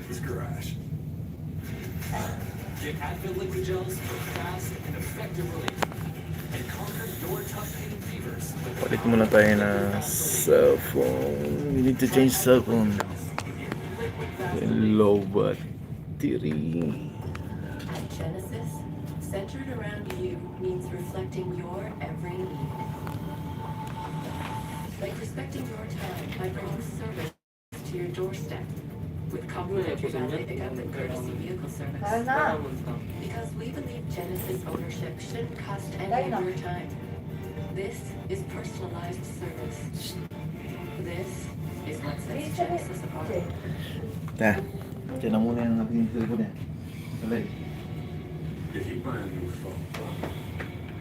at this garage. Get Advil liquid gels for fast and effective relief. And conquer your tough pain fevers. Palit muna tayo na cellphone. We need to change cellphone. Low battery. At Genesis, centered around you means reflecting your every need. Like respecting your time by bringing service to your doorstep with complimentary valet pickup and courtesy vehicle service. Because we believe Genesis ownership shouldn't cost any of your time. This is personalized service. This is what sets Genesis apart. Diyan na muna yung ating cellphone yan. Salay. If you buy a new phone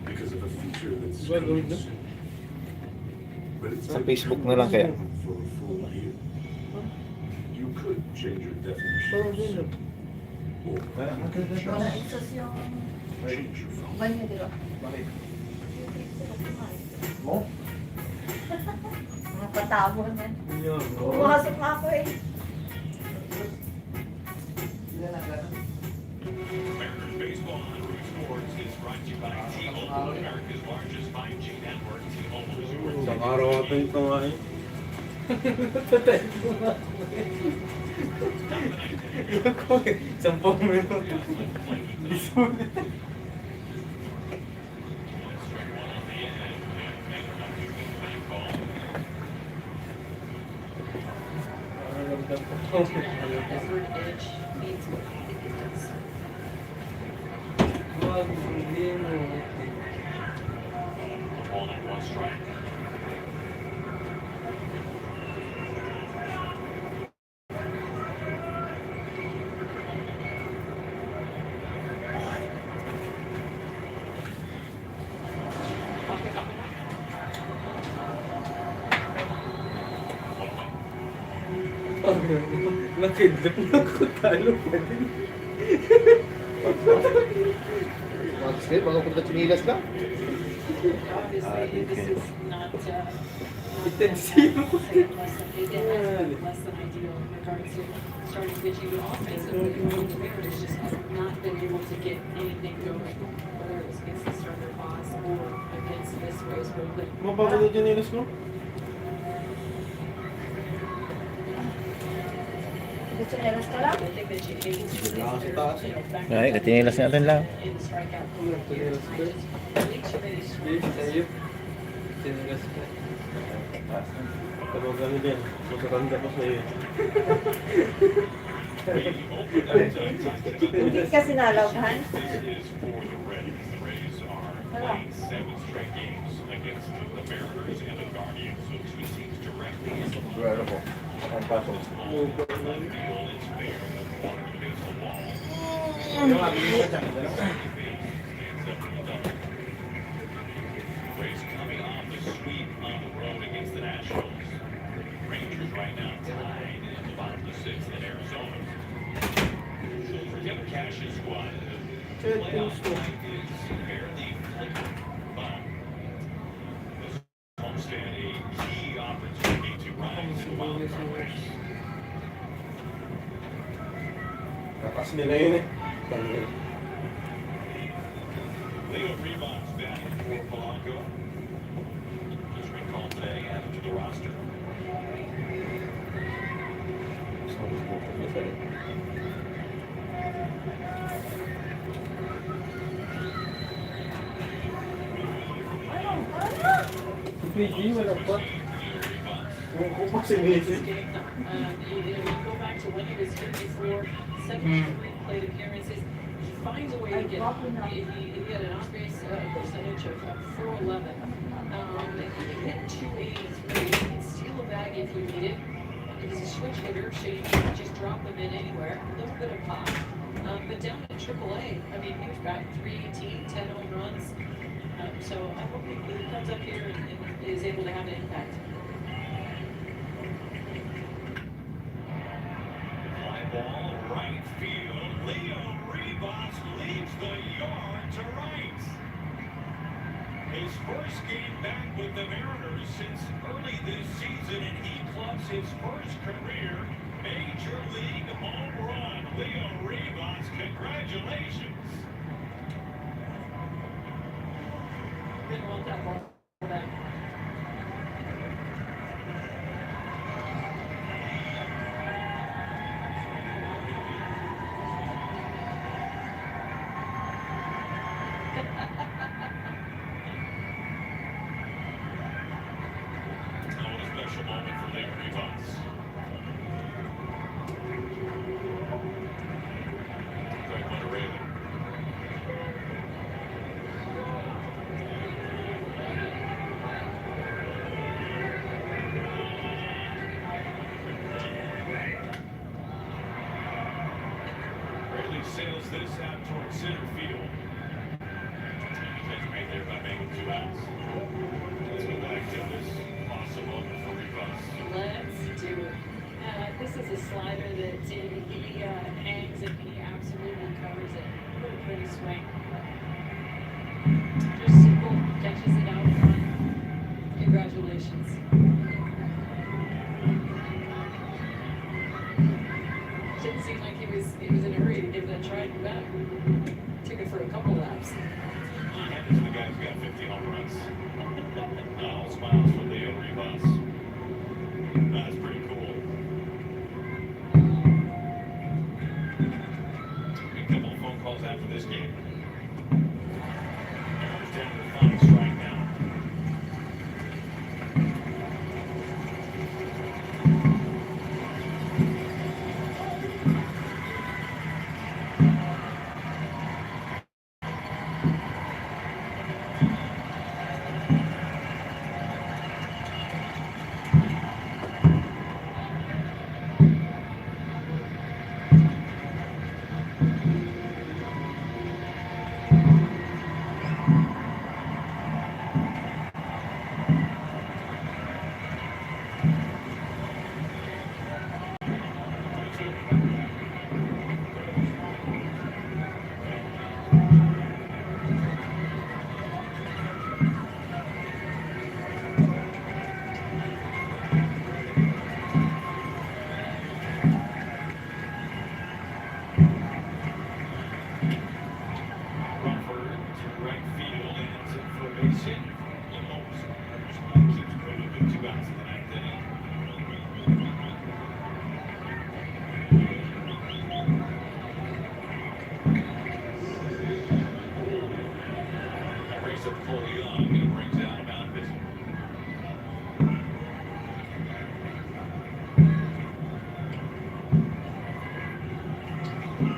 because of a feature that's coming soon, but it's Sa Facebook na lang kaya. for a full year, you could change your definition. Or change your phone. Mo? Mga patabo na. Pumasok nga ako eh. Mariners Baseball on Root Sports is brought to you by T-Mobile, America's largest 5G network. T-Mobile Sports. Isang araw ata ito nga eh. Sampung minuto. Ball at one strike. Nakidlip na ako talo pa din. Sige, mga punta chinilas ka? Obviously, this is not Intensivo. less than ideal in regards to starting pitching offensively. The Mariners just have not been able to get anything going, whether it was against the starter boss or against this Rays bullpen. Mapapagod yung nilas ko? Gusto nilas ka lang? I think that you need to back Ay, katinilas natin lang. in the strikeout. Tinilas ko? Sa'yo. Tinilas ko. Tawag kami din. Magkakanda ko sa'yo. Hindi ka sinalawhan? This is for the Rays. The Rays are playing 7 straight games against the Mariners and the Guardians. So 2 teams directly in the Sigurado ko. Ang pasok. field. It's fair. The corner against the wall. Rays coming off the sweep on the road against the Nationals. Rangers right now tied in the bottom of the 6th in Arizona. So forget the Cash's squad. The playoff line is barely clicking, but this homestand a key opportunity to rise in the wild card race. Kakas nila yun eh. Leo Rebound's back for Polanco. Just recalled today, added to the roster. PG, wala pa. Kung ko pa si Messi. You go back to when he was here before, 7 straight plate appearances. He finds a way to get. He had an on-base percentage of 411. He hit 283. He can steal a bag if you need it. He's a switch hitter, so you can just drop him in anywhere. A little bit of pop. But down at AAA, I mean, he was batting 318, 10 home runs. So I hope he comes up here and is able to have an impact. Fly ball, right field. Leo Rebounds leads the yard to right. His first game back with the Mariners since early this season, and he clubs his first career Major League home run, Leo Rivas. Congratulations. Didn't want that ball back. Oh, what a special moment for Leo Rivas. Greg Monterey. Rayleigh sails this out towards center field. That's right there by making 2 outs. Let's go back to this awesome moment for Rivas. Let's do it. This is a slider that he hangs and he absolutely covers it. What a pretty swing. Just simple, catches it out front. Congratulations. Didn't seem like he was in a hurry to give that try back. Took it for a couple laps. Yeah, this is the guy who's got 50 home runs. All smiles for Leo Rivas. That's pretty cool. A couple of phone calls after this game. Mariners down to the final strike now.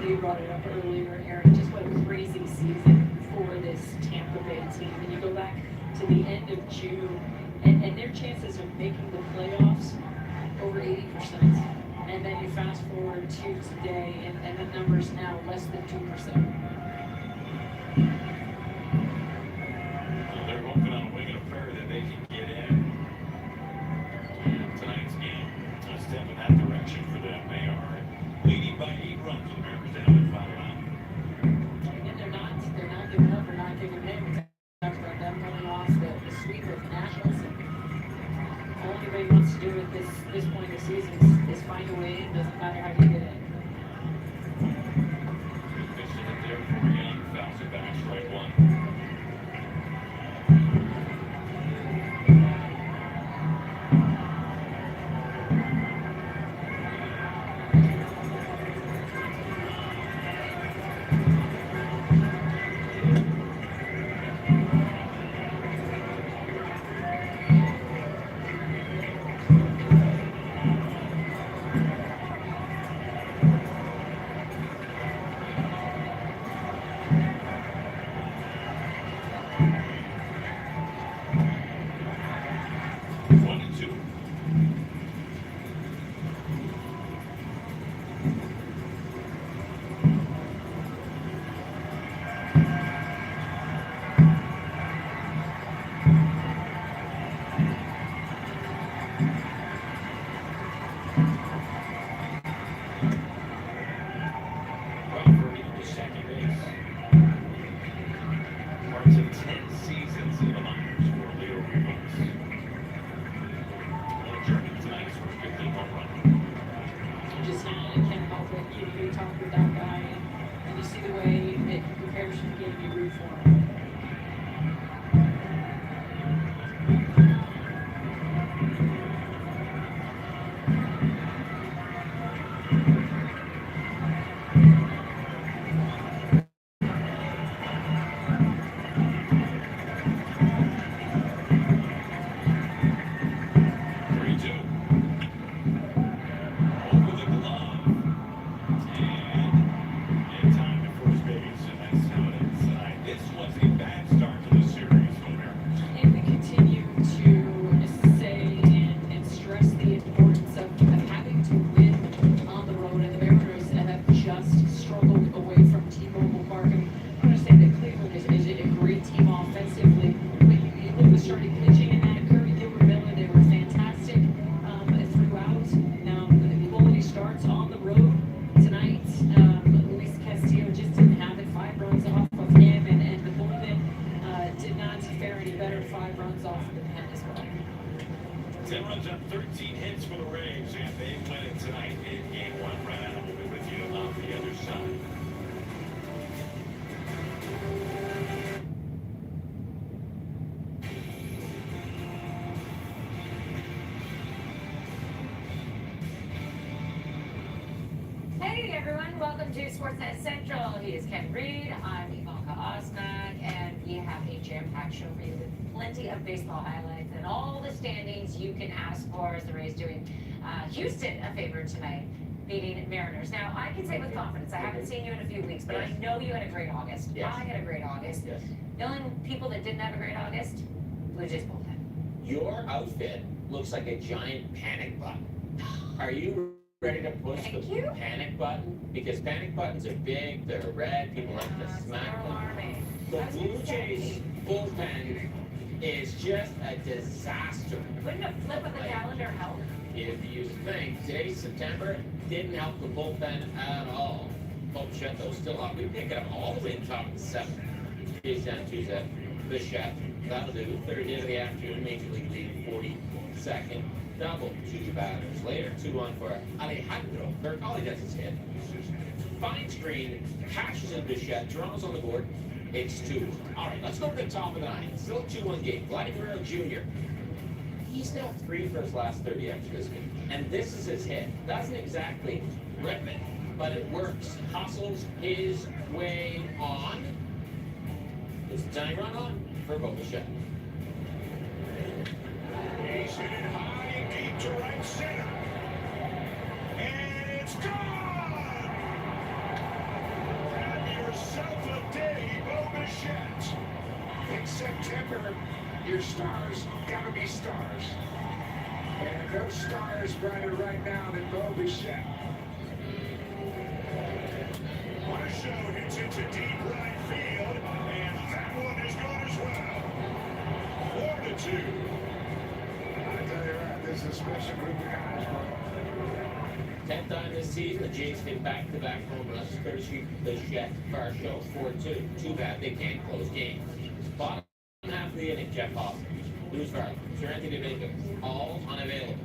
You brought it up earlier, Aaron, just what a crazy season for this Tampa Bay team. And you go back to the end of June, and their chances of making the playoffs over 80%. And then you fast forward to today, and the number's now less than 2%. They're hoping on a wing and a prayer that they can get in. And tonight's game, a step in that direction for them. They are leading by 8 runs with the Mariners down in the final round. And they're not giving up, they're not giving in. We talked about them coming off the sweep of Nationals. And all anybody wants to do at this point of the season is find a way in. Doesn't matter how you get in. Good pitching it there for Young. Fouls it back, strike 1. talent, and can't help it. You talk with that guy, and you see the way it prepares you to game, you root for him. And we continue to say and stress the importance of having to win on the road, and the Mariners have just struggled away from T-Mobile Park. And I'm going to say that Cleveland is a great team offensively. But you look at the starting pitching in that, Kirby Gilbert, Miller, they were fantastic throughout. Now, the quality starts on the road tonight. Luis Castillo just didn't have it. 5 runs off of him, and the bullpen did not fare any better. 5 runs off of the pen as well. 10 runs up, 13 hits for the Rays, and they win it tonight in game 1. Right out, we'll be with you on the other side. Hey everyone, welcome to Sportsnet Central. He is Ken Reed, I'm Ivanka Osnak, and we have a jam-packed show for you with plenty of baseball highlights and all the standings you can ask for as the Rays doing Houston a favor tonight, beating Mariners. Now, I can say with confidence, I haven't seen you in a few weeks, but I know you had a great August. Yes. I had a great August. Yes. The only people that didn't have a great August, Blue Jays bullpen. Your outfit looks like a giant panic button. Are you ready to push Thank the you. panic button? Because panic buttons are big, they're red, people like to smack them. Alarming. The I was Blue gonna Jays say, bullpen is just a disaster. wouldn't a flip of the calendar help? If you think today's September didn't help the bullpen at all. Bichette, though, still on. We pick it up all the way in top of the 7th. He's down Tuesday. Bichette, that'll do. Third hit of the afternoon, Major League lead, 42nd. Double, 2 batters. Later, 2 on for Alejandro. Kirk, all he does is hit. Fine screen, catches in Bichette. Toronto's on the board. It's 2. All right, let's go to the top of the 9th. Still a 2-1 game. Vladimir Jr. He's now 3 for his last 30 after this game. And this is his hit. Doesn't exactly rip it, but it works. Hustles his way on. It's a tying run on for Bichette. He's hit it high and deep to right center. And it's gone! Have yourself a day, Bichette. In September, your stars gotta be stars. And no star is brighter right now than Bichette. What a show, hits into deep right field, and that one is gone as well. 4-2. I tell you what, this is a special group of guys, bro. 10th time this season, the Jays hit back-to-back home runs. Courtesy Bichette Car Show 4-2. Too bad they can't close games. Bottom half of the inning, Jeff Hoffman. Bruce Varley, Sir Anthony Domingo, all unavailable.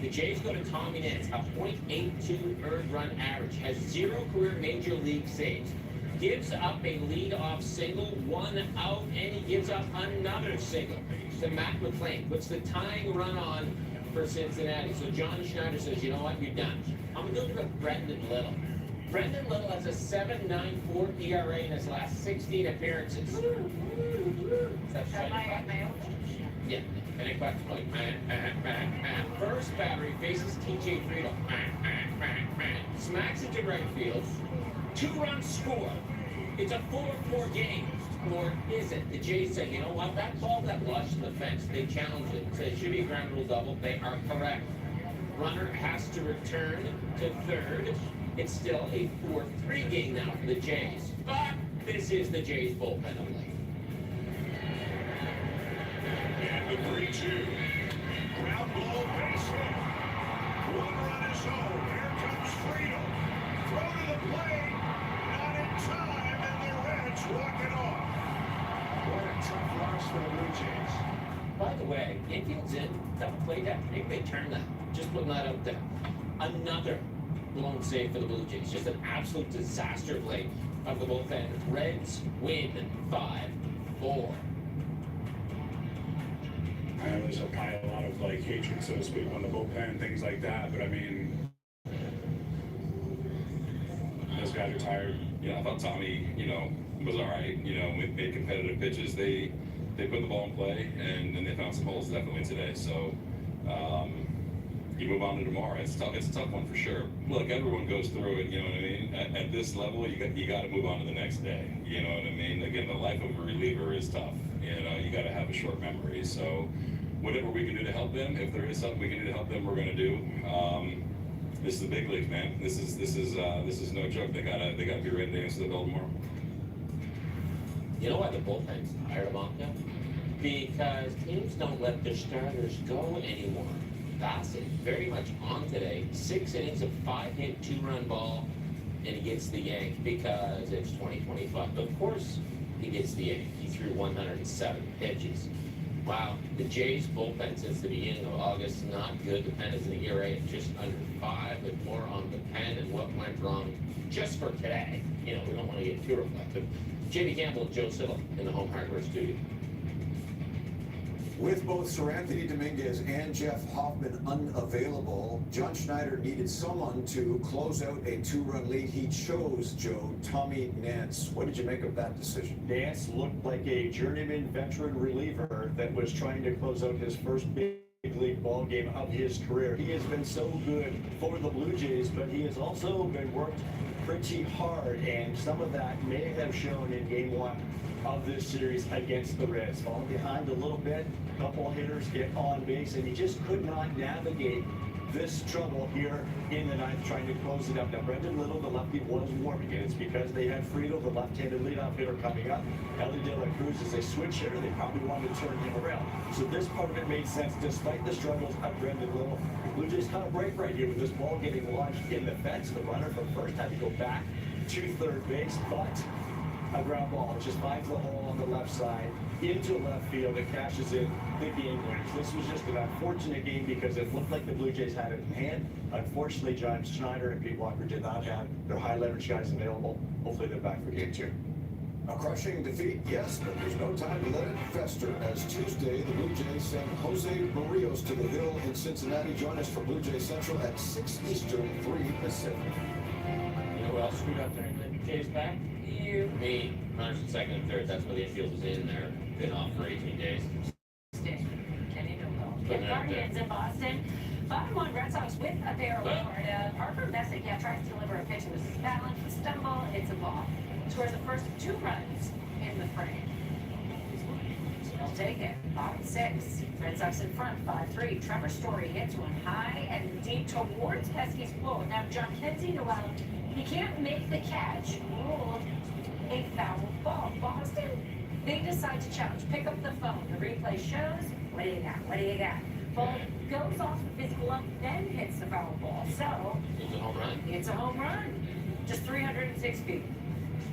The Jays go to Tommy Nance, a .82 earned run average, has 0 career major league saves, gives up a lead-off single, 1 out, and he gives up another single to Matt McClain. Puts the tying run on for Cincinnati. So John Schneider says, you know what, you're done. I'm going to go to Brendan Little. Brendan Little has a 7.94 ERA in his last 16 appearances. That's right. Yeah, and it got like, first battery faces TJ Friedel. Smacks it to right field. 2 runs score. It's a 4-4 game. Or is it? The Jays say, you know what? That ball got launched in the fence. They challenged it. Say it should be a ground rule double. They are correct. Runner has to return to third. It's still a 4-3 game now for the Jays. But this is the Jays bullpen of late. And the 3-2. Ground ball base hit. 1 run is home. Here comes Friedel. Throw to the plate. Not in time, and the Reds walk it off. What a tough loss for the Blue Jays. By the way, infield's in. Tough play that. Maybe they turn that. Just putting that out there. Another blown save for the Blue Jays. Just an absolute disaster play of the bullpen. Reds win 5-4. I know there's probably a lot of like hatred, so to speak, on the bullpen, things like that. But I mean, those guys are tired. Yeah, I thought Tommy, was all right. Made competitive pitches. They put the ball in play, and then they found some holes definitely today. So you move on to tomorrow. It's tough. It's a tough one for sure. Look, everyone goes through it. You know what I mean? At this level, you got to move on to the next day. You know what I mean? Again, the life of a reliever is tough. You got to have a short memory. So whatever we can do to help them, if there is something we can do to help them, we're going to do. This is the big leagues, man. This is no joke. They gotta be ready to answer the bell tomorrow. You know why the bullpen's tired, Ivanka? Because teams don't let their starters go anymore. Bassett very much on today. 6 innings of 5-hit, 2-run ball, and he gets the yank because it's 2025. Of course, he gets the yank. He threw 107 pitches. Wow, the Jays bullpen since the beginning of August, not good. The pen is in the ERA at just under 5, with more on the pen and what went wrong just for today. We don't want to get too reflective. Jamie Campbell and Joe Siddle in the Home Hardware studio. With both Sir Anthony Dominguez and Jeff Hoffman unavailable, John Schneider needed someone to close out a 2-run lead. He chose, Joe, Tommy Nance. What did you make of that decision? Nance looked like a journeyman veteran reliever that was trying to close out his first big league ball game of his career. He has been so good for the Blue Jays, but he has also been worked pretty hard, and some of that may have shown in game 1 of this series against the Reds. Falling behind a little bit, a couple hitters get on base, and he just could not navigate this trouble here in the ninth, trying to close it up. Now, Brendan Little, the lefty, was warming it. It's because they had Friedel, the left-handed leadoff hitter, coming up. Ellie De La Cruz is a switch hitter. They probably wanted to turn him around. So this part of it made sense, despite the struggles of Brendan Little. Blue Jays kind of break right here with this ball getting launched in the fence. The runner from first had to go back to third base, but a ground ball just finds the hole on the left side into left field. It cashes in the game winners. This was just an unfortunate game because it looked like the Blue Jays had it in hand. Unfortunately, John Schneider and Pete Walker did not have their high leverage guys available. Hopefully they're back for game 2. A crushing defeat, yes, but there's no time to let it fester. As Tuesday, the Blue Jays send Jose Barrios to the Hill in Cincinnati. Join us for Blue Jays Central at 6 Eastern, 3 Pacific. You know who else screwed up during the Jays back? You. Me. Runners in second and third. That's where the infield was in there. Been off for 18 days. Kenny Nobel. The Guardians in Boston. Bottom one, Red Sox with a barrel card. Parker Messick, tries to deliver a pitch. It was a balance, a stumble, it's a ball. Scores the first 2 runs in the frame. They'll take it. Bottom 6. Red Sox in front, 5-3. Trevor Story hits one high and deep towards Pesky's pole. Now, John Kenzie, while he can't make the catch, ruled a foul ball. Boston, they decide to challenge. Pick up the phone. The replay shows, what do you got? What do you got? Ball goes off the physical up, then hits the foul ball. So, it's a home run. It's a home run. Just 306 feet.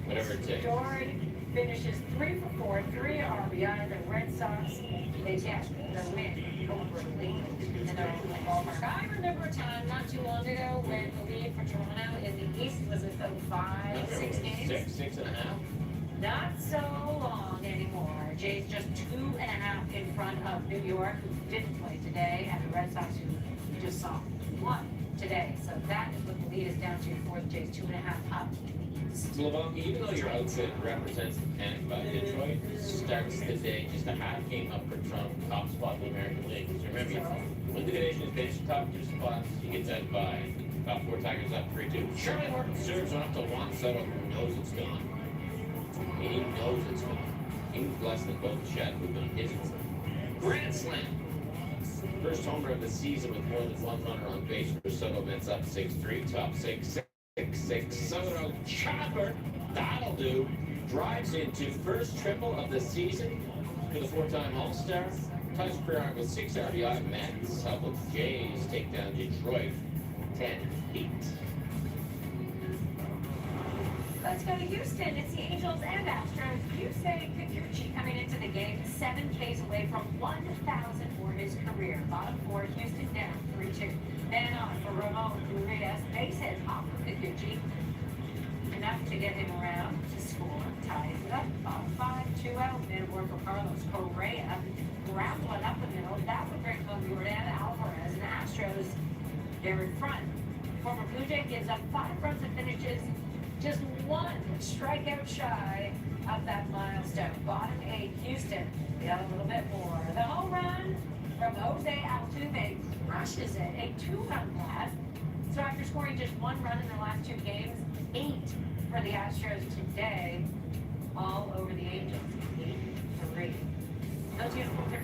Whatever it takes. Story finishes 3 for 4, 3 RBI. The Red Sox, they get the win over the lead in their own ballpark. I remember a time not too long ago when the lead for Toronto in the East was at 5, 6 games. 6.5. Not so long anymore. Jays just 2.5 in front of New York, who didn't play today, and the Red Sox, who we just saw, won today. So that is what the lead is down to for the Jays, 2.5 up. Slavonka, even though your outfit represents the panic by Detroit, starts the day just a half game up for Trump, top spot in the American League. So remember, when the division is finished, top 2 spots, he gets out by top 4 Tigers up 3-2. Shirley Horton serves one up to Juan Soto, who knows it's gone. He knows it's gone. He was blessed that both Chad moved on his grand slam. First homer of the season with more than 1 runner on base for Soto. Mets up 6-3, top 6. Soto chopper, that'll do. Drives into first triple of the season for the 4-time All-Star. Ties career with 6 RBI. Mets help with Jays take down Detroit 10-8. Let's go to Houston. It's the Angels and Astros. Houston Kikuchi coming into the game 7 Ks away from 1,000 for his career. Bottom 4, Houston down 3-2. Then on for Ramon Urias. Base hit enough to get him around to score. Ties it up. Bottom 5, 2 out. Mid-board for Carlos Correa. Grab one up the middle. That would bring home Jordan Alvarez. And Astros, they're in front. Former Blue Jay gives up 5 runs and finishes just 1 strikeout shy of that milestone. Bottom 8, Houston. Got a little bit more. The home run from Jose Altuve crushes it. A 2-run blast. So after scoring just 1 run in the last 2 games, 8 for the Astros today, all over the Angels. 8-3. Those beautiful pick.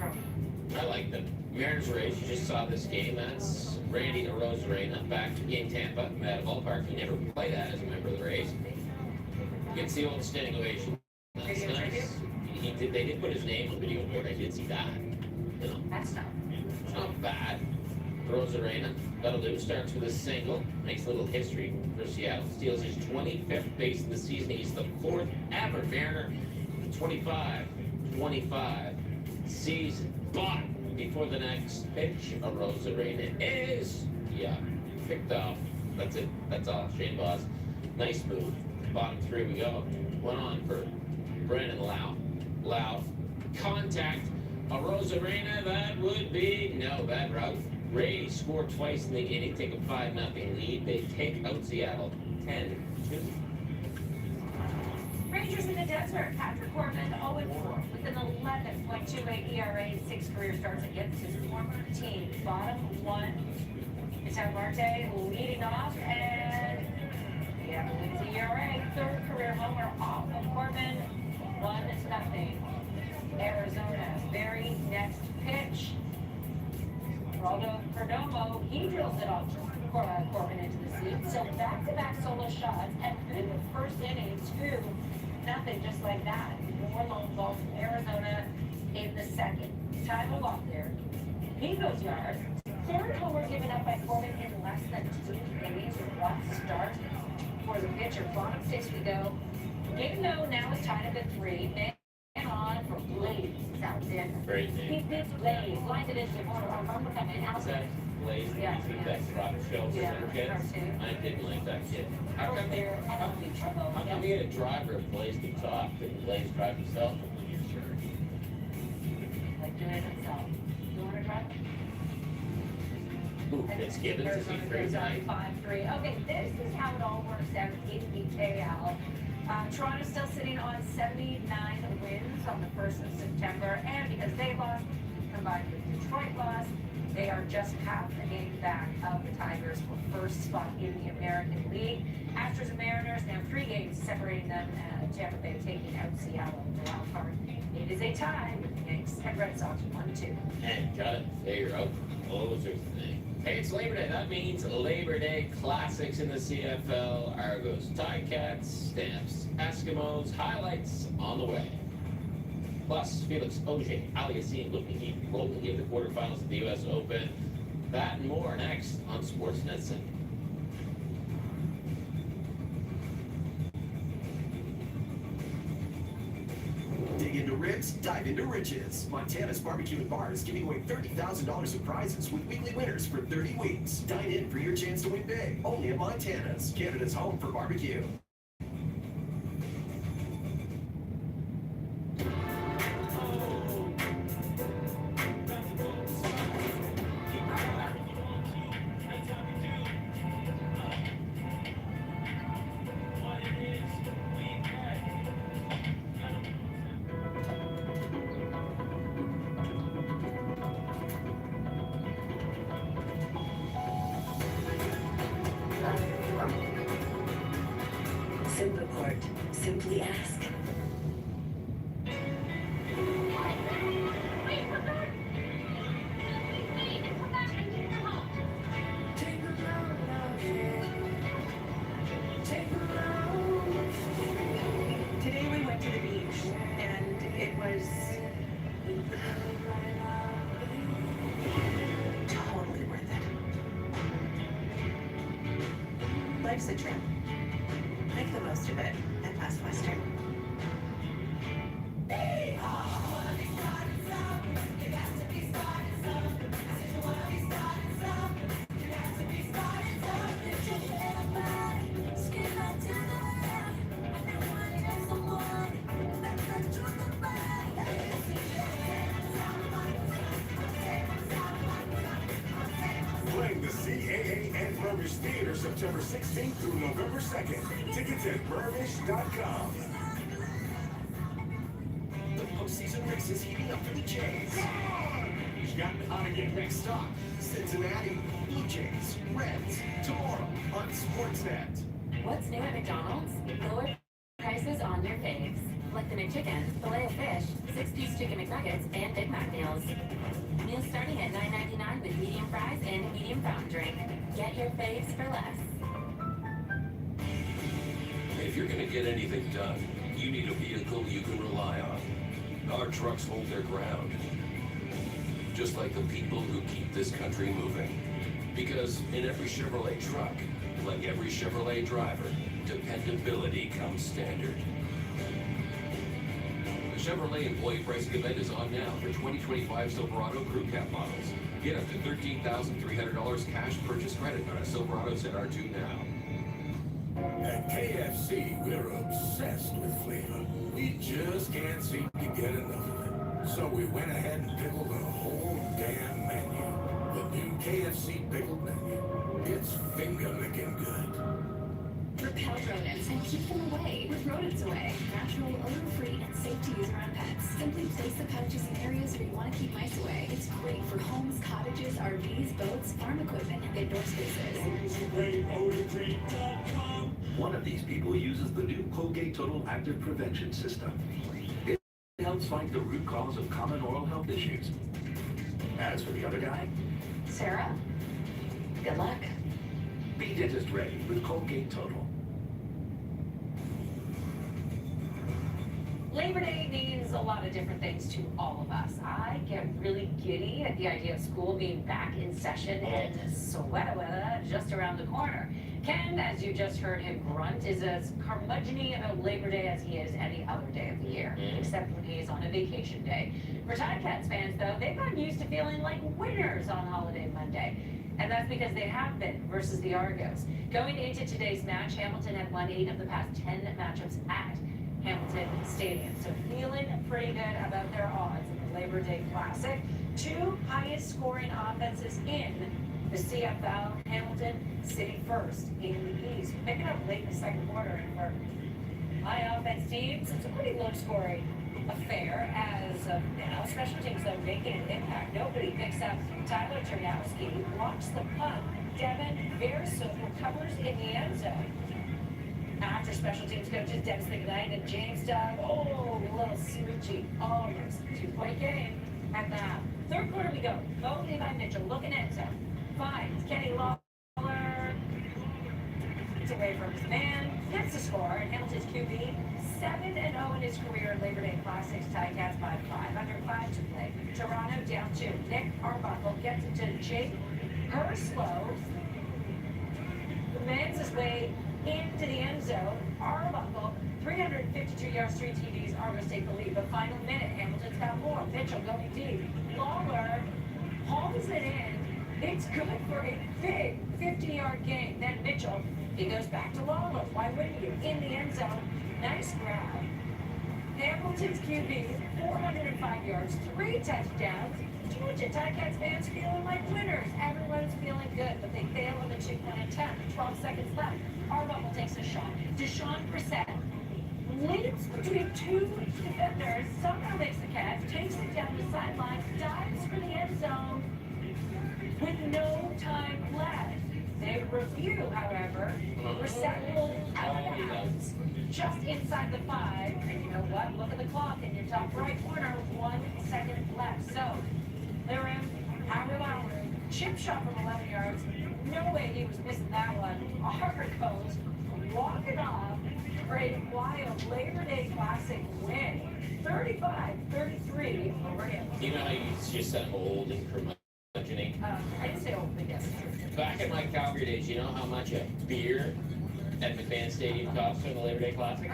I like them. Mariners Rays, you just saw this game. That's Randy Arozarena back in Tampa, at a ballpark he never played at as a member of the Rays. You can see all the standing ovation. That's nice. They did put his name on the video board. I did see that. You know, That's not bad. Arozarena, that'll do. Starts with a single. Makes a little history for Seattle. Steals his 25th base of the season. He's the 4th ever Mariner. 25 season. But before the next pitch, Arozarena is, picked off. That's it. That's all. Shane Boss. Nice move. Bottom 3 we go. One on for Brandon Lau. Lau. Contact. Arozarena, that would be no bad route. Rays scored twice in the inning, take a 5-0 lead. They take out Seattle 10-2. Rangers in the desert. Patrick Corbin 0-4 with an 11.28 ERA, 6 career starts against his former team. Bottom 1. Vital Marte leading off, and leads the ERA. 3rd career homer off of Corbin. 1-0. Arizona. Very next pitch. Geraldo Perdomo, he drills it off Corbin into the seat. So back-to-back solo shots, and in the first inning, 2-0, just like that. More lone balls from Arizona in the second. Time of off there. He goes yards. 3rd homer given up by Corbin in less than 2 innings. Rough start for the pitcher. Bottom 6 we go. Game now is tied up at 3. Man on for Blaze. Sounds in. Great He name. did Blaze. Lined it into the corner. I'm coming out. Is that Blaze? Yeah. That rock show for Yeah, little kids? cartoon. I didn't like that kid. How come There, I don't think trouble. How come he had a driver and Blaze could talk? Didn't Blaze drive himself? Like doing it himself. You want to drive? Ooh, Fitzgibbons, is he Arizona free goes on tonight? 5-3. Okay, this is how it all works out in the KL. Toronto's still sitting on 79 wins on the 1st of September, and because they lost, combined with Detroit lost, they are just half a game back of the Tigers for first spot in the American League. Astros and Mariners now 3 games separating them. Tampa Bay taking out Seattle in the wild card. It is a tie with the Yankees and Red Sox 1-2. And got it. There you're out. Closers thing. Hey, it's Labor Day. That means Labor Day classics in the CFL. Argos, Ticats, Stamps, Eskimos, highlights on the way. Plus, Felix Auger, Aliassime looking to keep rolling in the quarterfinals of the U.S. Open. That and more next on Sportsnet Central. Dig into ribs, dive into riches. Montana's Barbecue and Bar is giving away $30,000 in prizes with weekly winners for 30 weeks. Dine in for your chance to win big. Only at Montana's, Canada's home for barbecue. Simpleport. Simply ask. Today we went to the beach and it was totally worth it. Life's a trip. Make the most of it at Best Western. NCAA and Burbish Theater September 16th through November 2nd. Tickets at burbish.com. The postseason race is heating up for the Jays. He's got on again. Next stop, Cincinnati. Blue Jays, Reds, tomorrow on Sportsnet. What's new at McDonald's? Lower prices on your faves. Like the McChicken, Filet-O-Fish, 6-piece chicken McNuggets, and Big Mac meals. Meals starting at $9.99 with medium fries and a medium fountain drink. Get your faves for less. If you're gonna get anything done, you need a vehicle you can rely on. Our trucks hold their ground. Just like the people who keep this country moving. Because in every Chevrolet truck, like every Chevrolet driver, dependability comes standard. The Chevrolet Employee Pricing Event is on now for 2025 Silverado Crew Cab models. Get up to $13,300 cash purchase credit on a Silverado ZR2 now. At KFC, we're obsessed with flavor. We just can't seem to get enough of it. So we went ahead and pickled the whole damn menu. The new KFC pickled menu. It's finger-licking good. Repel rodents and keep them away with Rodents Away. Natural, odor-free, and safe to use around pets. Simply place the pouches in areas where you want to keep mice away. It's great for homes, cottages, RVs, boats, farm equipment, and indoor spaces. One of these people uses the new Colgate Total Active Prevention System. It helps fight the root cause of common oral health issues. As for the other guy, Sarah, good luck. be dentist ready with Colgate Total. Labor Day means a lot of different things to all of us. I get really giddy at the idea of school being back in session and sweater weather just around the corner. Ken, as you just heard him grunt, is as curmudgeon-y about Labor Day as he is any other day of the year, except when he is on a vacation day. For Ticats fans, though, they've gotten used to feeling like winners on holiday Monday. And that's because they have been versus the Argos. Going into today's match, Hamilton had won 8 of the past 10 matchups at Hamilton Stadium. So feeling pretty good about their odds in the Labor Day Classic. 2 highest scoring offenses in the CFL. Hamilton sitting first in the East. Picking up late in the second quarter. And for high offense teams, it's a pretty low scoring affair as of now. Special teams, though, making an impact. Nobody picks up Tyler Ternowski, blocks the punt. Devin Versook recovers in the end zone. After special teams coaches Dennis McKnight and James Doug, a little smoochy, almost 2-point game at the half. Third quarter we go. Voted by Mitchell, looking end zone. Finds Kenny Lawler. It's away from his man. Gets the score. And Hamilton's QB 7-0 in his career in Labor Day Classics. Ticats by 5. Under 5 to play. Toronto down 2. Nick Arbuckle gets it to Jake Herslow. Commands his way into the end zone. Arbuckle, 352 yards, 3 TDs. Argos take the lead. But final minute, Hamilton's got more. Mitchell going deep. Lawler hauls it in. It's good for a big 50-yard gain. Then Mitchell, he goes back to Lawler. Why wouldn't you? In the end zone. Nice grab. Hamilton's QB, 405 yards, 3 touchdowns. Georgia Ticats fans feeling like winners. Everyone's feeling good, but they fail on the 2-point attempt. 12 seconds left. Arbuckle takes a shot. Deshaun Brissett leaps between 2 defenders. Somehow makes the catch, takes it down the sideline, dives for the end zone with no time left. They review, however. Brissett will out of bounds just inside the 5. And you know what? Look at the clock in your top right corner. 1 second left. So they're in Howard Lowry. Chip shot from 11 yards. No way he was missing that one. Argos walk it off for a wild Labor Day Classic win. 35-33 over Hamilton. You know how you just said old and curmudgeon-y? I didn't say old, but yes. Back in my Calgary days, you know how much a beer at McMahon Stadium cost for the Labor Day Classic?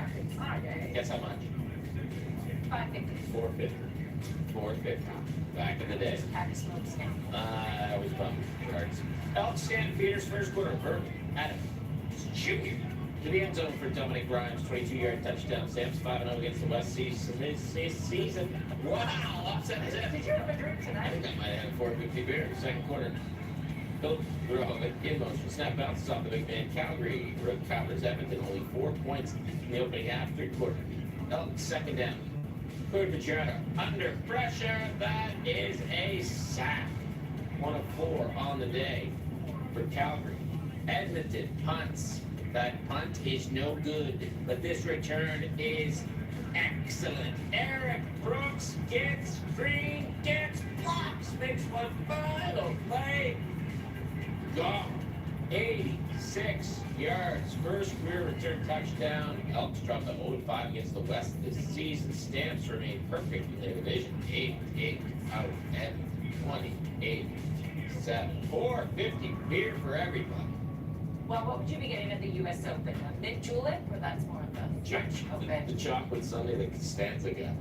Guess how much? $5.50. $4.50. Back in the day. I was bummed. Cards. Outstanding Peters first quarter. Burke Adams Jr. to the end zone for Dominic Grimes. 22-yard touchdown. Sam's 5-0 against the West season. Wow. Upset his head. Did you have a drink tonight? I think I might have had a 450 beer in the second quarter. Bill in motion. Snap bounces off the big man. Calgary recovers. Edmonton only 4 points in the opening half, third quarter. Elk second down. Third Vajana under pressure. That is a sack. 1 of 4 on the day for Calgary. Edmonton punts. That punt is no good, but this return is excellent. Eric Brooks gets green, gets blocks, makes one final play. Gone. 86 yards. First career return touchdown. Elks drop to 0-5 against the West this season. Stamps remain perfect in their division. 8 out of 10. 28-7. 450 beer for everybody. Well, what would you be getting at the U.S. Open? A mint julep, or that's more of the okay. The chocolate sundae that Costanza got.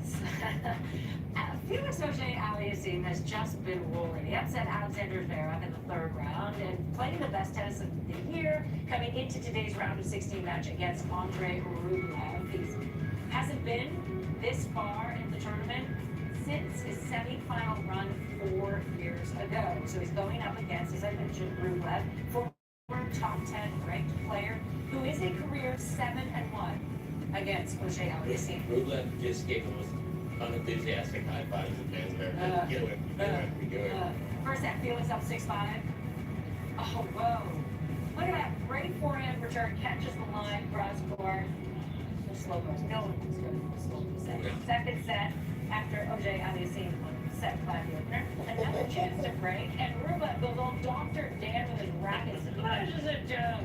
Felix Auger-Aliassime has just been rolling. He upset Alexander Zverev in the third round and playing the best tennis of the year coming into today's round of 16 match against Andrei Rublev. He hasn't been this far in the tournament since his semi-final run 4 years ago. So he's going up against, as I mentioned, Rublev, former top 10 ranked player who is a career 7-1 against Auger-Aliassime. Rublev just gave him unenthusiastic high fives and fans there. Get away. First set, Felix up 6-5. Oh, whoa. Look at that. Great forehand return. Catches the line. Cross court. The slow goes. No one was good. Slow set. Second set, after Auger-Aliassime set 5 the opener. Another chance to break. And Rublev goes all Dr. Dan with his rackets and smashes it down.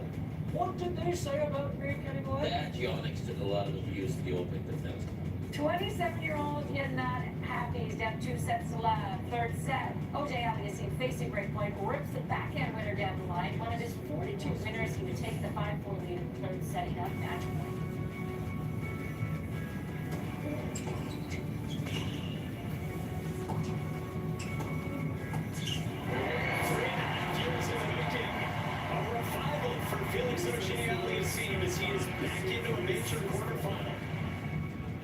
What did they say about Greek anymore? That Giannis took a lot of abuse to the opening defense. 27-year-old is not happy. He's down 2 sets to love. Third set, Auger-Aliassime facing break point, rips the backhand winner down the line. One of his 42 winners, he would take the 5-4 lead in the third, setting up match point. Felix Auger-Aliassime as he is back into a major quarterfinal.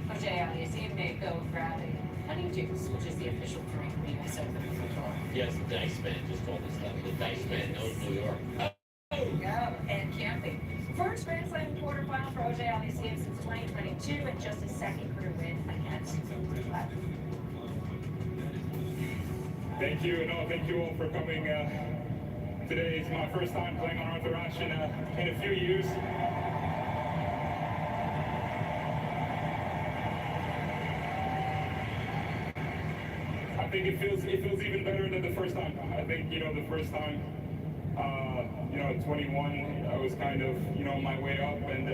Auger-Aliassime may go grab a honey juice, which is the official drink of the U.S. Open football. Yes, the Dice Man just told us that. The Dice Man knows New York. And camping. First Grand Slam quarterfinal for Auger-Aliassime since 2022 and just his second career win against Rublev. Thank you. No, thank you all for coming. Today is my first time playing on Arthur Ashe in a few years. I think it feels even better than the first time. I think the first time, at 21, I was kind of my way up, and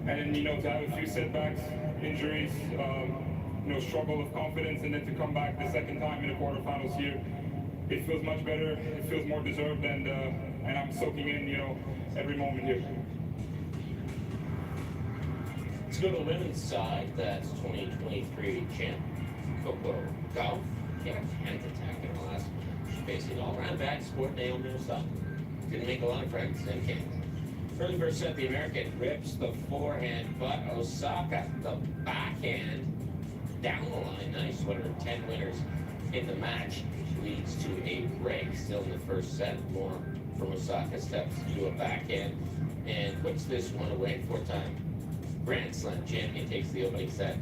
then to have a few setbacks, injuries, struggle of confidence, and then to come back the second time in the quarterfinals here. It feels much better. It feels more deserved, and I'm soaking in, every moment here. Let's go to the women's side. That's 2023 champ Coco Gauff. Gave a 10th attack in the last. She's facing all-around backsport Naomi Osaka. Didn't make a lot of friends in Canada. Early first set, the American rips the forehand, but Osaka the backhand down the line. Nice. One of her 10 winners in the match. Leads to a break still in the first set. More from Osaka, steps to a backhand and puts this one away. 4-time Grand Slam champion takes the opening set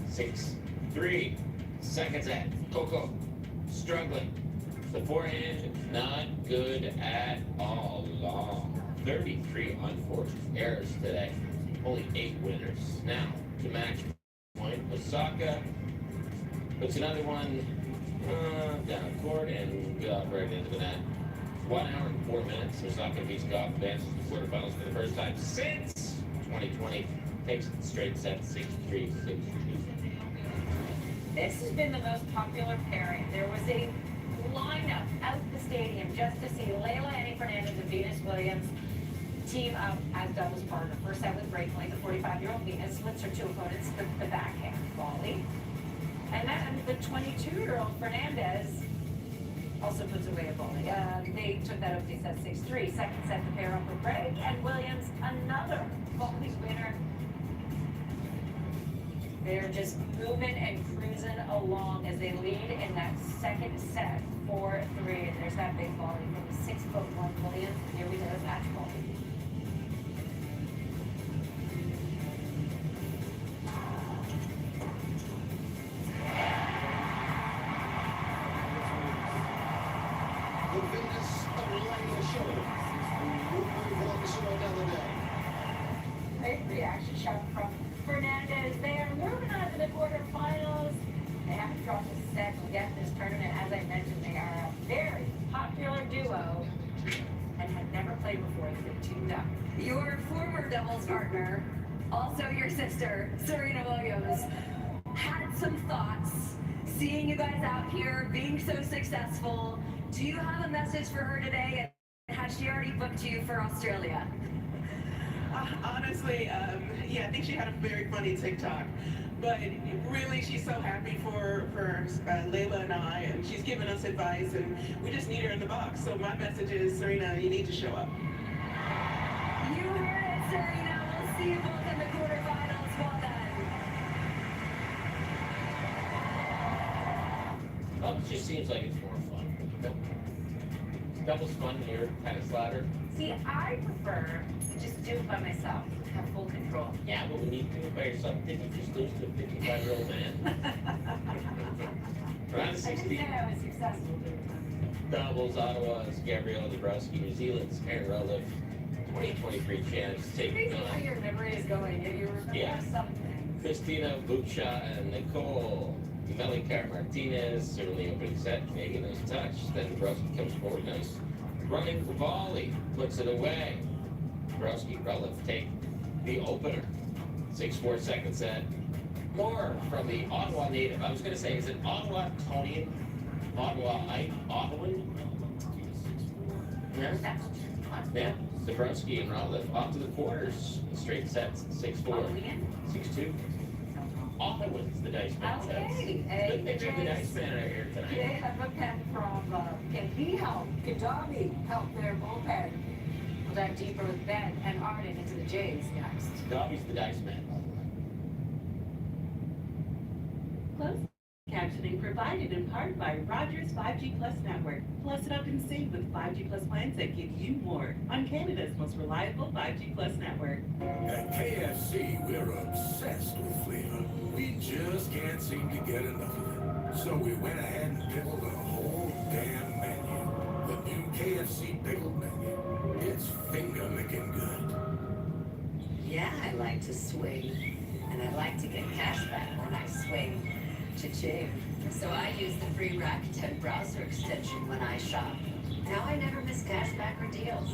6-3. Second set, Coco struggling. The forehand not good at all. Long 33 unforced errors today. Only 8 winners. Now to match point, Osaka puts another one down court and Gauff right into the net. 1 hour and 4 minutes. Osaka beats Gauff, advances to the quarterfinals for the first time since 2020. Takes it straight set 6-3, 6-2. This has been the most popular pairing. There was a lineup out the stadium just to see Leylah Annie Fernandez and Venus Williams team up as doubles partner. First set with break point, the 45-year-old Venus splits her 2 opponents the backhand volley. And then the 22-year-old Fernandez also puts away a volley. They took that opening set 6-3. Second set, the pair up for break. And Williams, another volley winner. They're just moving and cruising along as they lead in that second set, 4-3. 4-3, and there's that big volley from 6'1" Williams. Here we go, match ball. The Venus Orlando show. Great reaction shot from Fernandez. They are moving on to the quarterfinals. They haven't dropped a set yet this tournament. As I mentioned, they are a very popular duo and had never played before as they teamed up. Your former doubles partner, also your sister, Serena Williams, had some thoughts. Seeing you guys out here, being so successful, do you have a message for her today? And has she already booked you for Australia? Honestly, yeah, I think she had a very funny TikTok. But really, she's so happy for Layla and I, and she's giving us advice, and we just need her in the box. So my message is, Serena, you need to show up. You heard it, Serena. We'll see you both in the quarterfinals. Well done. Well, it just seems like it's more fun. Doubles fun here, tennis ladder. See, I prefer to just do it by myself, have full control. Yeah, but when you do it by yourself, did you just lose to a 55-year-old man? Round I of didn't 16. say I was successful doing it. Doubles, Ottawa's Gabriela Dabrowski, New Zealand's Aaron Rutledge, 2023 champs taking Crazy how on your memory is going. You remember something. Christina Bucha and Nicole Melicar Martinez, certainly opening set, Canadian nice touch. Then Dabrowski comes forward, nice running volley, puts it away. Dabrowski, Rutledge take the opener. 6-4 second set. More from the Ottawa native. I was going to say, is it Ottawa Tonian? Ottawan? Yeah. Yeah. Dabrowski and Rutledge off to the quarters. Straight sets, 6-4. 6-2. Ottawa's the dice man. Okay. Good picture of the dice man right here They tonight. have a pen from, can he help? Can Darby help their bullpen? We'll dive deeper with Ben and Arden into the Jays next. Dobby's the dice man. Closed captioning provided in part by Rogers 5G Plus Network. Plus it up and save with 5G Plus plans that give you more on Canada's most reliable 5G Plus network. At KFC, we're obsessed with flavor. We just can't seem to get enough of it. So we went ahead and pickled the whole damn menu. The new KFC pickled menu. It's finger-licking good. Yeah, I like to swing. And I like to get cash back when I swing. Cha-ching. So I use the free Rakuten browser extension when I shop. Now I never miss cashback or deals.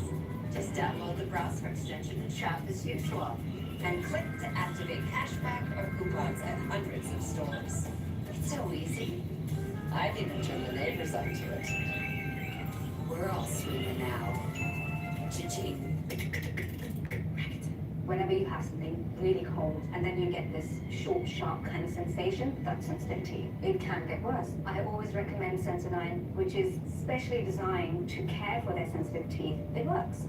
Just download the browser extension and shop as usual. And click to activate cashback or coupons at hundreds of stores. It's so easy. I've even turned the neighbors onto it. We're all swinging now. Cha-ching. Whenever you have something really cold and then you get this short, sharp kind of sensation, that's sensitive teeth. It can get worse. I always recommend Sensodyne, which is specially designed to care for their sensitive teeth. It works.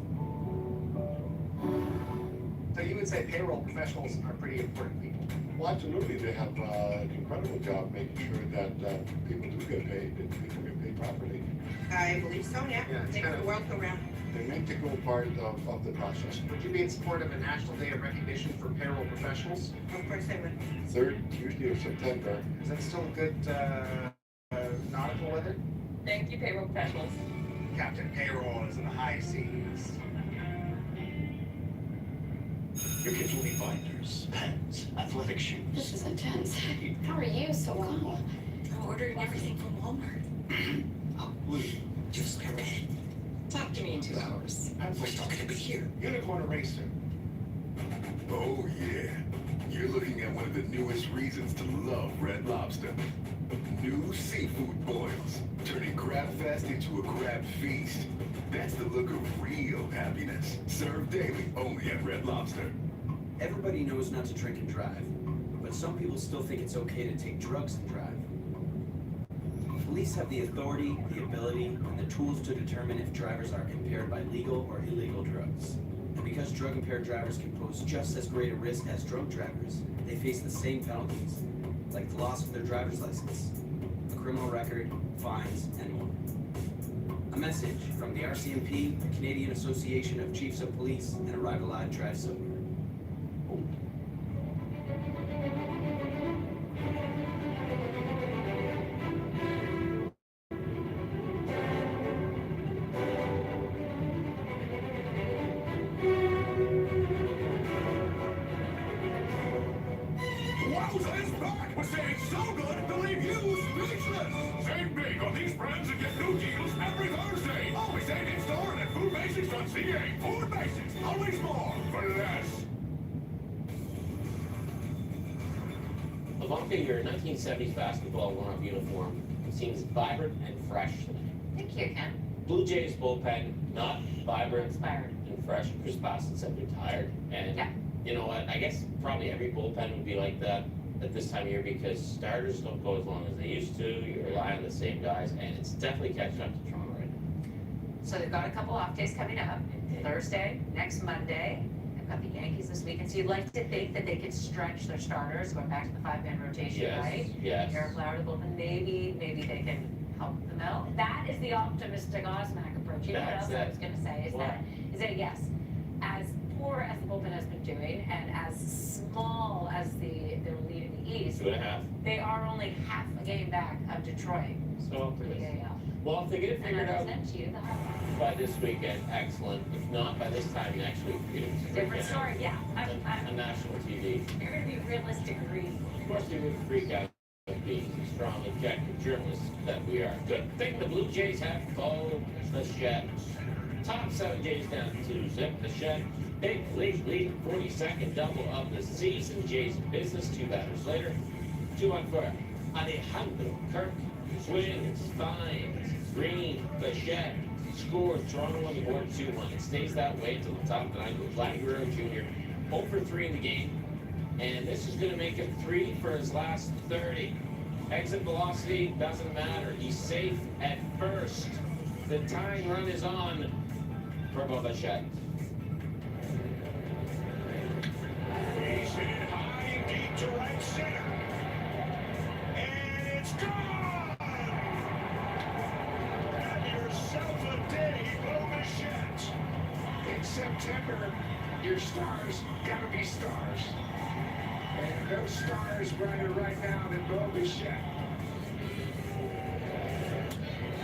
So you would say payroll professionals are pretty important people? Well, absolutely. They have an incredible job making sure that people do get paid and people get paid properly. I believe so, yeah. it's Makes kind the of, world go round. They're an integral part of the process. would you be in support of a National Day of Recognition for payroll professionals? Of course I would. 3rd Tuesday of September. Is that still a good nautical weather? Thank you, payroll professionals. Captain Payroll is in the high seas. Your kids will need binders, pens, athletic shoes. This is intense. How are you so calm? I'm ordering everything from Walmart. Oh, Lee, just like that. Talk to me in 2 hours. We're still gonna be here. Unicorn Racer. Oh, yeah. You're looking at one of the newest reasons to love Red Lobster. New seafood boils, turning crab fest into a crab feast. That's the look of real happiness. Served daily only at Red Lobster. Everybody knows not to drink and drive, but some people still think it's okay to take drugs and drive. Police have the authority, the ability, and the tools to determine if drivers are impaired by legal or illegal drugs. And because drug-impaired drivers can pose just as great a risk as drunk drivers, they face the same penalties, like the loss of their driver's license, a criminal record, fines, and more. A message from the RCMP, the Canadian Association of Chiefs of Police, and Arrive Alive Drive Sober. Wowza is back! We're saying so good, they'll leave you speechless! Save big on these brands and get new deals every Thursday! Always 8 in store and at foodbasics.ca. Food Basics, always more for less! Ivanka, your 1970s basketball warm-up uniform seems vibrant and fresh tonight. Thank you, Ken. Blue Jays bullpen, not vibrant, Inspired. and fresh. Chris Bassett said retired. And Yeah. you know what? I guess probably every bullpen would be like that at this time of year because starters don't go as long as they used to. You rely on the same guys, and it's definitely catching up to Toronto right now. So they've got a couple off days coming up. Thursday, next Monday. They've got the Yankees this weekend. So you'd like to think that they could stretch their starters, going back to the 5-man rotation, Yes, right? yes. Eric Lauer, the bullpen, maybe they can help them out. That is the optimistic Osmac approach. You know what That's else I it. was going to say is that yes, as poor as the bullpen has been doing, and as small as their lead in the East, 2.5. they are only half a game back of Detroit. So for the AL. Well, if they get it And figured I out sent to you the highlights. by this weekend, excellent. If not, by this time next week, we're going to be Different freaking out story, yeah. on national TV. You're going to be realistic, Reed. Of course, we would freak out being the strong, objective journalists that we are. Good thing the Blue Jays have called the shed. Top 7 Jays down 2-zip. The shed. Big lead, 42nd double of the season. Jays in business. 2 batters later. 2-1 for Alejandro Kirk. Swings, finds, Green, Bichette, scores, Toronto on the board 2-1. It stays that way until the top of the 9th with Vladdy Guerrero Jr. 0 for 3 in the game. And this is going to make him 3 for his last 30. Exit velocity doesn't matter. He's safe at first. The tying run is on for Bichette. He's hit it high and deep to right center. And it's gone! Have yourself a day, Bichette. In September, your stars gotta be stars. And those stars brighter right now than Bichette.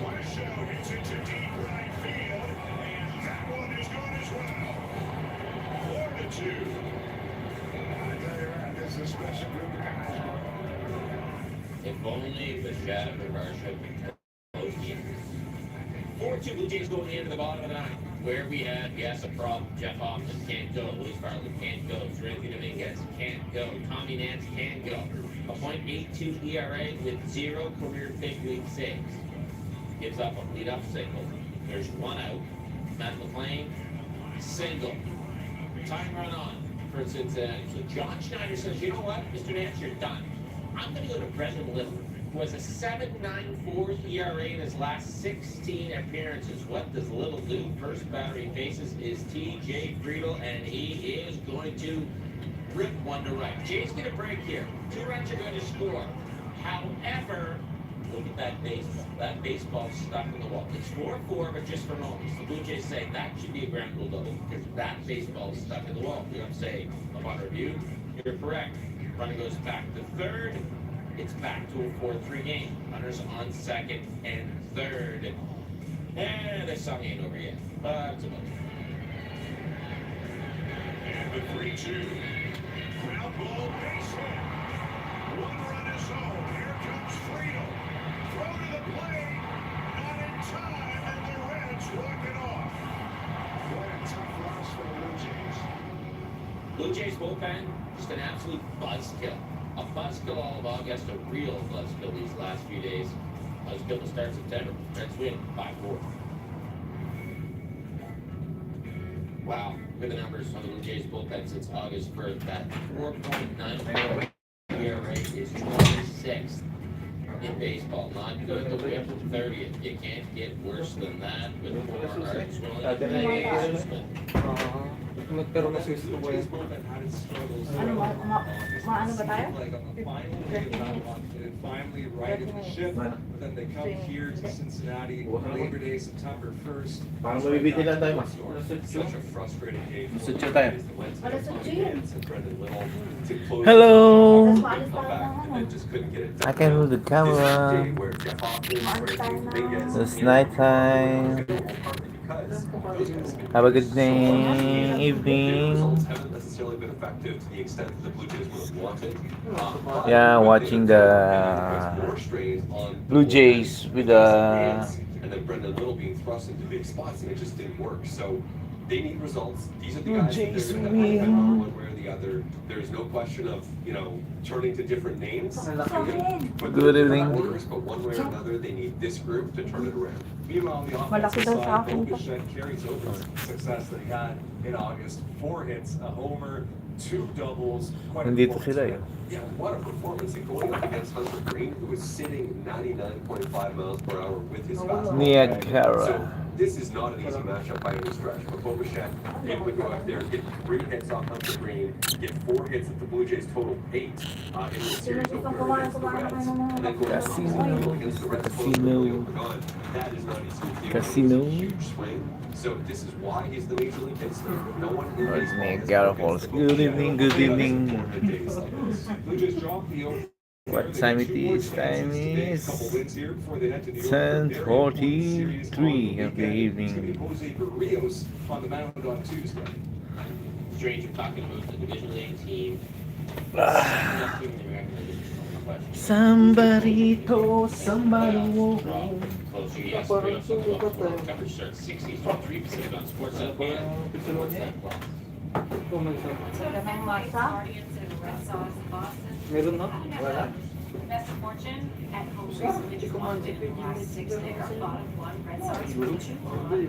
Marshall hits it to deep right field, and that one is gone as well. 4-2. I tell you what, this is a special group of guys. If only Bichette and Varsha could close the game. 4-2 Blue Jays going into the bottom of the 9th. Where we have, yes, a problem. Jeff Hoffman can't go. Luis Bartlett can't go. Serenity Dominguez can't go. Tommy Nance can't go. A .82 ERA with 0 career big league saves. Gives up a lead-up single. There's 1 out. Matt McLean, single. Time run on for Cincinnati. So John Schneider says, you know what, Mr. Nance, you're done. I'm going to go to Brendan Little, who has a 7.94 ERA in his last 16 appearances. What does Little do? First batter he faces is T.J. Friedel, and he is going to rip one to right. Jay's going to break here. 2 runs are going to score. However, look at that baseball. That baseball's stuck in the wall. It's 4-4, but just for moments. The Blue Jays say that should be a ground rule double because that baseball is stuck in the wall. You're going to say, upon review, you're correct. Runner goes back to third. It's back to a 4-3 game. Runners on second and third. And this song ain't over yet. But it's about And the 3-2. Ground ball base hit. 1 run is home. Here comes Friedel. Throw to the plate. Not in time, and the Reds walk it off. What a tough loss for the Blue Jays. Blue Jays bullpen, just an absolute buzzkill. A buzzkill all of August, a real buzzkill these last few days. Buzzkill to start September. Reds win 5-4. Wow, look at the numbers on the Blue Jays bullpen since August 1st. That 4.94 ERA is 26th in baseball. Not good. The whip 30th. You can't get worse than that with 4 Arts. Pero mas gusto ko yan. Ano ba tayo? Finally righted the ship, but then they come here to Cincinnati Labor Day, September 1st. Parang mabibitin lang tayo, mas. Such a frustrating day for Sutyo tayo. Hello. I can move the camera. It's nighttime. Have a good day, evening. Yeah, watching the Blue Jays with the. And then Brendan Little being thrust into big spots, and it just didn't work. So they need results. These are the guys that they're going to have to find one way or the other. There's no question of, turning to different names. Good evening. Orders, but one way or another, they need this group to turn it around. Meanwhile, on the offensive side, Bobichet carries over the success that he had in August. 4 hits, a homer, 2 doubles. Nandito sila eh. Yeah, what a performance. And going up against Hunter Green, who was sitting 99.5 miles per hour with his fastball. Niagara. So this is not an easy matchup by any stretch. But Bobichet able to go out there, get 3 hits off Hunter Green, get 4 hits at the Blue Jays, total 8 in the series opener against the Reds. And then going against the Reds, that is not easy. Casino. Huge swing. So this is why he's the major league hit leader. No one in It's baseball has Niagara Falls. Good evening, good evening. What time it is? Time is 10:43 of the evening. On the mound on Tuesday. Strange, you're talking about the Division A team. Somebody told somebody woke. Closer, yes. Coverage starts 63% on Sportsnet and Sportsnet Plus. Meron na? Wala. Best of fortune at home recently just won in the last 6 there. Bottom 1, Red Sox 2.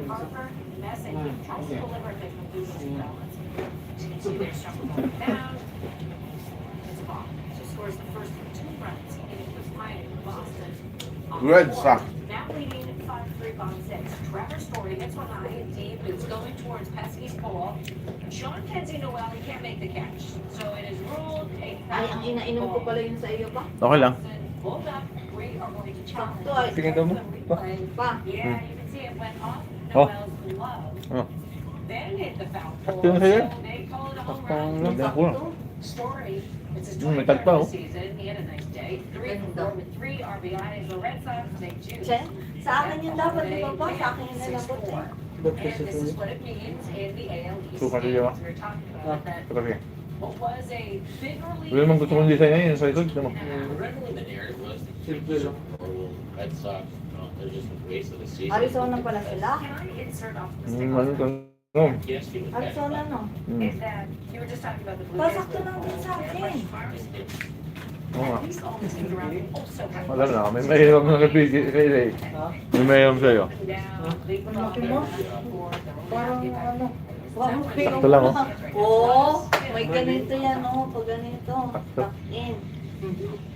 Harper, Mess, and he tries to deliver the conclusion balance. You can see they're shuffling down. It's a ball. So scores the first 2 runs. And it was tied in Boston. Red Sox. Now leading 5-3 bottom 6. Trevor Story hits one high and deep. It's going towards Pesky's pole. Sean Kenzie Noel, he can't make the catch. So it is ruled a Ay, ang inainom ko pala yun sa iyo pa. Okay lang. Hold up. We are going to challenge. Sakto ay. Tingin mo? Pa. Yeah, you can see it went off Oh. Noel's glove. Oh. Then hit the foul pole. Tingin So sa'yo? they call it a home Parang run. nagdang ko lang. Story. It's his May 23rd tagpa, oh. this season. He had a nice day. 3 for 4 with 3 RBIs. The Red Sox make juice. Che, sa akin yun dapat, di ba pa? Sa akin yun nalabot eh. And this is what it means in the AL East. Suka standings. siya ba? We're talking about that. Kasi. What was a big relief. Wala naman gusto kong design na yun sa likod. Tignan mo. Remember when the narrative was the Red Sox, they're just a waste of the season. Arizona pala sila. Can I insert optimistic Ano ka? No. Arizona no. is that you were just talking about the Blue Pasakto lang din sa akin. Oo nga. These all the teams around them also have Wala na. May mahirap na kapigil kayo. May mahirap sa'yo. Malaki mo? Parang ano. Sakto lang, oh. Oo. May ganito yan oh. Pag ganito. Tuck in.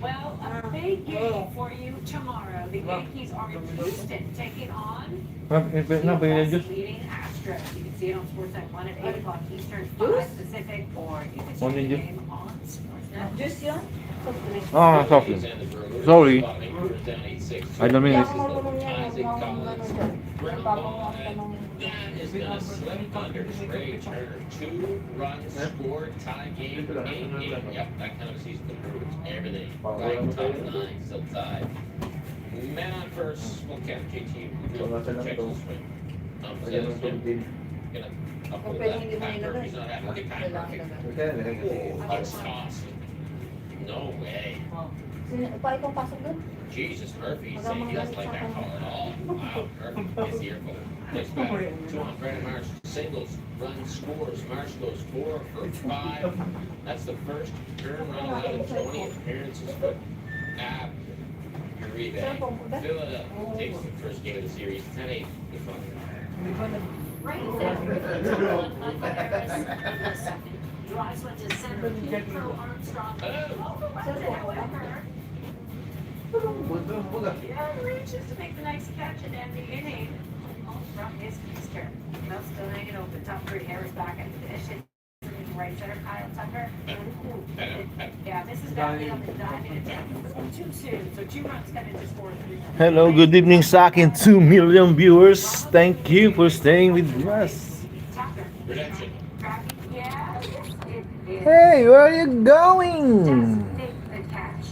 Well, a big game for you tomorrow. The Yankees are in Houston taking on leading Astros. You can see it on Sportsnet 1 at 8 o'clock Eastern, 5 Pacific, or you can see the game on Sportsnet. Juice yun? Ah, soft drink. Sorry. I don't mean it. That is gonna slip under Trey Turner. 2 runs scored, tie game, 8-8. Yep, that kind of season improves everything. Right, top 9, still tied. Man on first, we'll count JT. Check the swing. Says gonna uphold that. Pat Murphy's not having a good time. It's tossed. No way. Pa itong pasok doon? Jesus, Murphy saying he doesn't like that call at all. Wow, Murphy gets the earful. Next batter, 2 on Brandon Marsh. Singles, run, scores. Marsh goes 4 for 5. That's the first earned run allowed in 20 appearances for Ab Uribe. Philadelphia takes the first game of the series, 10-8. The front. Drives went to center. Pedro Armstrong. However, reaches to make the nice catch and end the inning. From his keister. Well, still hanging open. Top 3. Harris back at the finish. yeah, this is definitely up and diving. It's 2-2, so 2 runs got into score 3. Hello, good evening sa akin 2 million viewers. Thank you for staying with us. Redemption. Yeah, Hey, where are you going? the catch.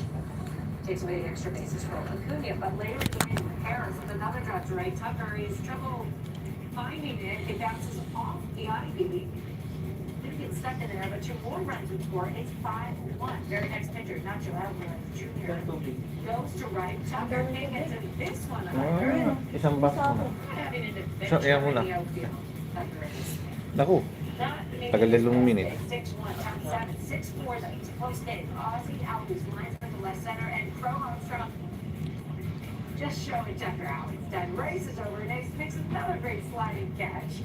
Takes away the extra bases for Acuna, but later in the game, Harris with another drop to right. Tucker is trouble finding it. It bounces off the ivy. Didn't get stuck in there, but 2 more runs would score. It's 5-1. Very next pitcher, Nacho Alvarez Jr. goes to right. Tucker can't get to this one. Isang box mo. So, ayan mo na. Naku, tagal na minute. 6-1, turn 7, 6-4, post hit. Ozzy Alvarez lines with the left center, and Crow Armstrong just showing Tucker out. Instead, races over, and Ace makes another great sliding catch.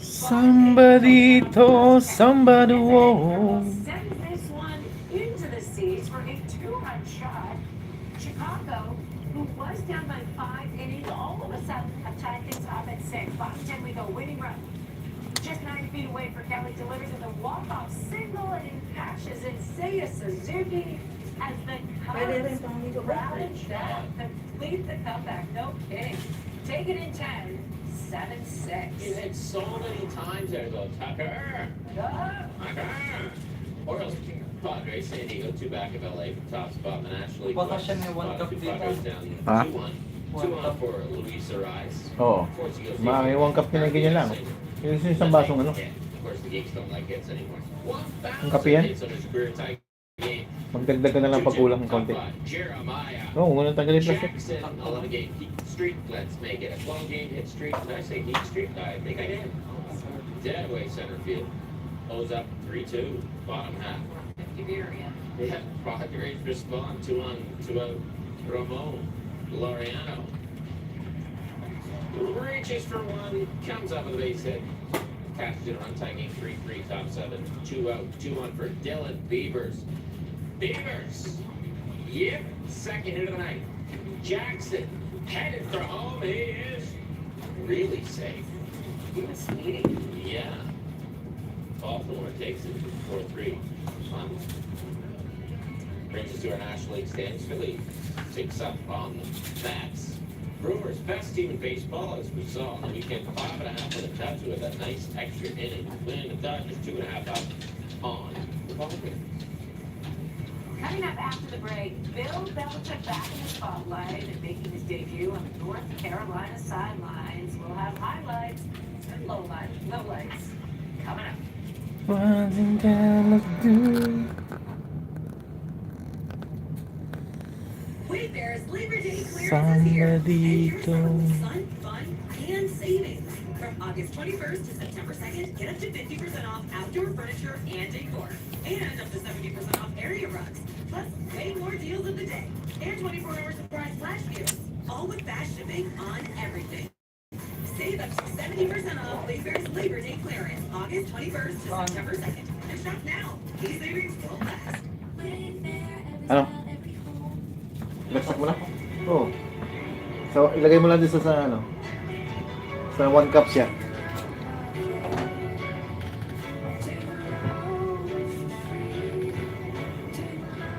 Somebody told somebody whoa. Sends this one into the seats for a 2-run shot. Chicago, who was down by 5 innings, all of a sudden have tied things up at 6. Bottom 10 we go, winning run. Just 9 feet away for Kelly, delivers in the walk-off single and cashes in Seiya Suzuki as the Cubs rally back, complete the comeback. No kidding. Take it in 10. 7-6. You hit so many times there, though, Tucker. Tucker. Orioles, Padres, San Diego, 2 back of LA for top spot in the National League. Baka siya may one cup dito. Padres down Ha? 2-1. 2-1 for Luis Ariz. Oo. May one cup na ganyan lang. Yung isang basong ano. Of course, the Geeks don't like hits anymore. Ang kape yan? Hits on his career tie game. Magdagdag ka na lang pagkulang ng konti. Jeremiah. Oo, unang tanggalin plastic. Jackson, 11-game heat streak. Let's make it a 12-game hit streak. Did I say heat streak? I think I did. Dead away center field. O's up 3-2. Bottom half. Yeah, Padres respond 2-out. Ramon Laureano reaches for one. Comes up with a base hit. Catches it on tie game 3-3. Top 7. 2-out. 2-1 for Dylan Beavers. Beavers. Yep. Second hit of the night. Jackson headed for home. He is really safe. He was speeding. Yeah. Baltimore takes it 4-3. Brings us to our National League standings. Philly takes up on the bats. Brewers, best team in baseball, as we saw on the weekend. 5.5 for the Cubs with a nice extra inning. Winning the Dodgers 2.5 up on Republican. Coming up after the break, Bill Belichick back in the spotlight and making his debut on the North Carolina sidelines. We'll have highlights and lowlights coming up. Wasn't gonna do. Wayfair's Labor Day clearance is here. And here's fun, and savings. From August 21st to September 2nd, get up to 50% off outdoor furniture and decor. And up to 70% off area rugs. Plus, way more deals of the day. And 24-hour surprise flash deals. All with fast shipping on everything. Save up to 70% off Wayfair's Labor Day clearance. August 21st to September 2nd. And shop now. These savings will last. Ano? Laksak mo na? Oo. So, ilagay mo lang din sa ano. Sa 1 cup siya.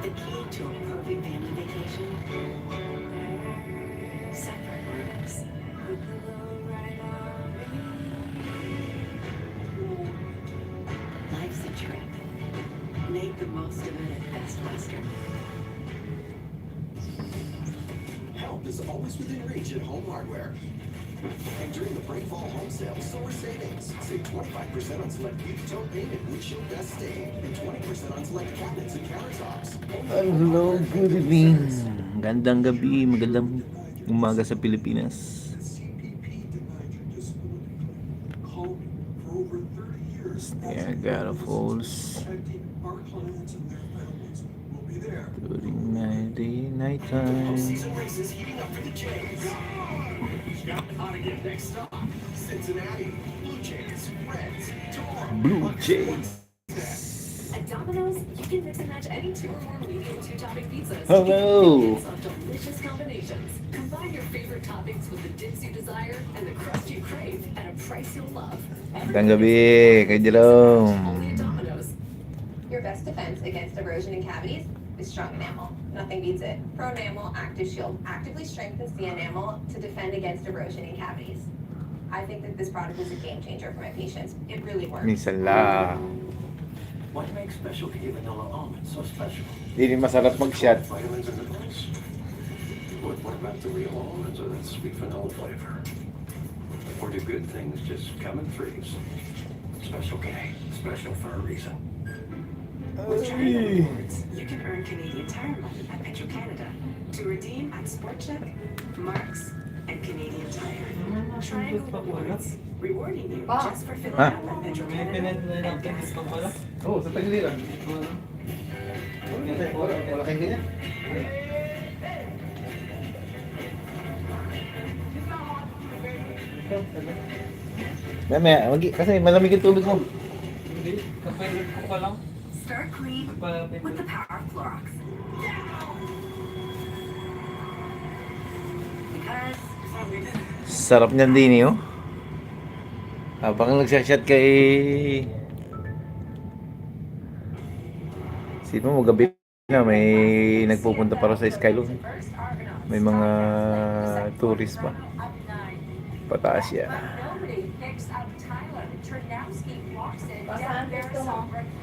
The key to a perfect family vacation. Separate rooms. Life's a trip. Make the most of it at Best Western. Help is always within reach at Home Hardware. And during the Break Fall Home Sale, summer savings. Save 25% on select beauty-tone paint and windshield dust stain. And 20% on select cabinets and countertops. Hello, good evening. Gandang gabi, magandang umaga sa Pilipinas. Niagara Falls during night time. Season races heating up for the Jays. On again next stop, Cincinnati, Blue Jays, Reds, tomorrow. Blue Jays. At Domino's, you can mix and match any 2 or more medium 2-topping pizzas. Hello. Of delicious combinations. Combine your favorite toppings with the dips you desire and the crust you crave at a price you'll love. Magandang gabi, kay Jerome. Only at Domino's. Your Your best defense against erosion and cavities is strong enamel. Nothing beats it. Pro Enamel Active Shield actively strengthens the enamel to defend against erosion and cavities. I think that this product is a game changer for my patients. It really works. Minsan lang. What makes specialty vanilla almonds so special? Hindi rin masarap mag-shot. Vitamins and minerals? What about the real almonds with that sweet vanilla flavor? Or do good things just come in threes? Special K, special for a reason. With Triangle Rewards, you can earn Canadian Tire Money at Petro-Canada to redeem at Sport Check, Marks, and Canadian Tire. Triangle Rewards, rewarding you just for filling up at Petro-Canada and gas pumps. Oo, sa Tagiliran. Wala kayong ganyan. Mamaya, kasi malamig yung tubig mo. Hindi, kapag ko pa lang. Start clean with the power of Clorox. Because Sarap niyan din eh, oh. Habang nagsashot kay... Sino mo, gabi na may nagpupunta para sa Skylong. May mga tourist pa. Pataas yan.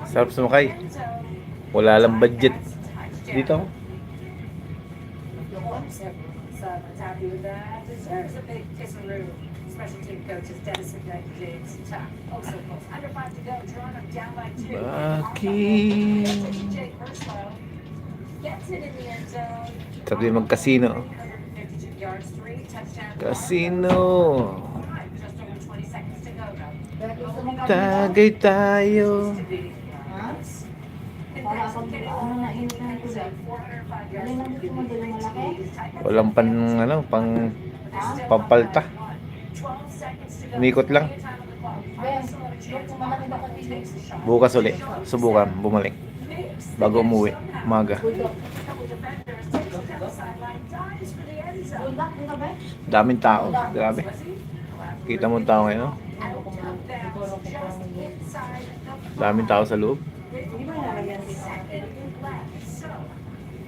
Sarap sumakay. Wala lang budget dito. Someone's happy with that. Deserves a big kiss and room. Special team coaches Dennis and James Tuck. Oh, so close. Under 5 to go. Toronto down by 2. Bakit? Gets it in the end zone. Sarap din mag-casino. 52 yards, 3 touchdown. Casino. Just over 20 seconds to go, though. Tagay tayo. Walang pampalta. Umikot lang. Bukas uli. Subukan bumalik. Bago umuwi. Umaga. Daming tao. Grabe. Kita mo tao ngayon. Daming tao sa loob.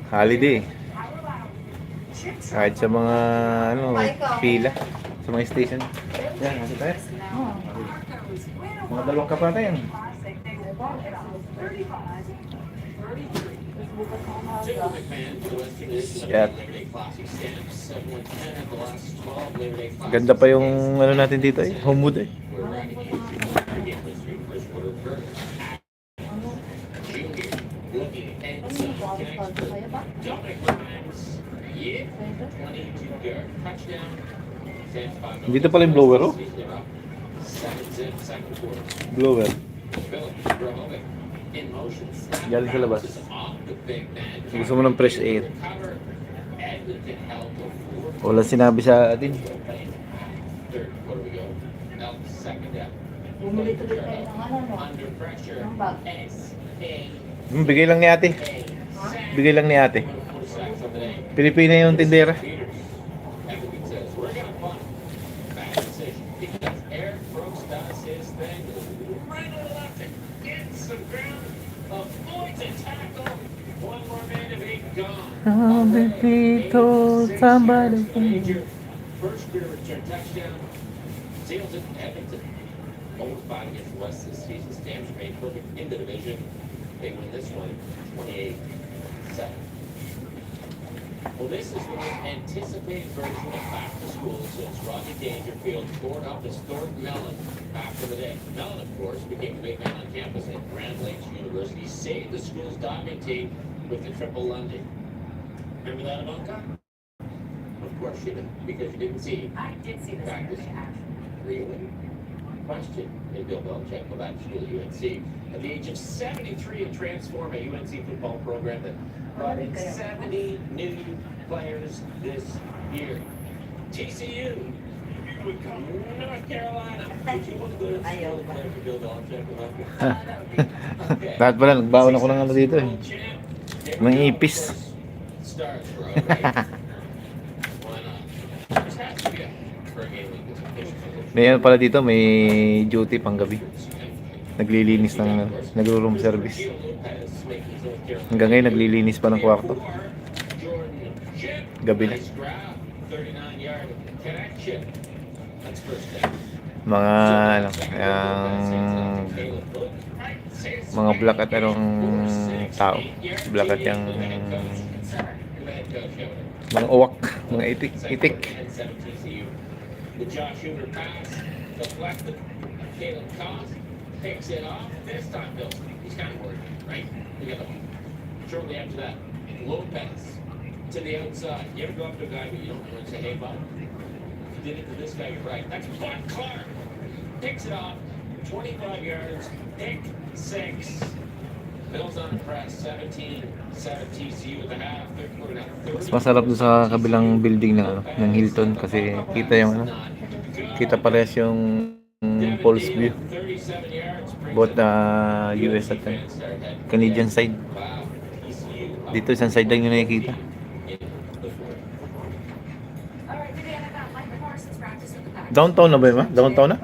Holiday. Kahit sa mga pila sa mga station. Yan, nasa tayo. Mga dalawang kapata yan. Shit. Ganda pa yung natin dito eh. Homewood eh. Dito pala yung blower, oh. Blower. Galing sa labas. Gusto mo ng fresh air. Wala sinabi sa atin. Bumili tuloy tayo ng ng bag. Bigay lang ni ate. Bigay lang ni ate. Pilipina yung tindera. First career return touchdown. Sales at Edmonton. Almost 5 against the West this season. Stamps made perfect in the division. They win this one 28-7. Well, this is the most anticipated version of back to school since Rodney Dangerfield tore up historic Mellon back in the day. Mellon, of course, became the big man on campus at Grand Lakes University, saved the school's diving team with the triple Lundy. Remember that, Ivanka? Of course you did, because you didn't see. I did see this practice. Really? Question. Did Bill Belichick go back to school at UNC at the age of 73 and transform a UNC football program that brought in 70 new players this year? TCU. North Carolina. Would you want to go to school and play for Bill Belichick? Lahat pala, nagbaon ako ng dito eh. Ng ipis. Stars for a race. Why not? Just has to be a for a game like this. May pala dito, may duty pang gabi. naglilinis ng nagro-room service. Hanggang ngayon naglilinis pa ng kwarto. Gabi na. Mga ano, mga black at anong tao. Black at yung mga uwak, mga itik. The Josh Hoover pass, deflected. Caleb Koss picks it off. This time, Bill, he's kind of worried, right? We got him. Shortly after that, Lopez to the outside. You ever go up to a guy who you don't know and say, hey, bud, if you did it to this guy, you're right. That's Bud Clark. Picks it off. 25 yards. Pick 6. Bill's on the press. 17 TCU with the half. Third quarter now. Mas masarap doon sa kabilang building ng ano, ng Hilton kasi kita yung ano, kita parehas yung Pulse view. Both US at Canadian side. Dito isang side lang yung nakikita. Downtown na ba yun? Downtown na?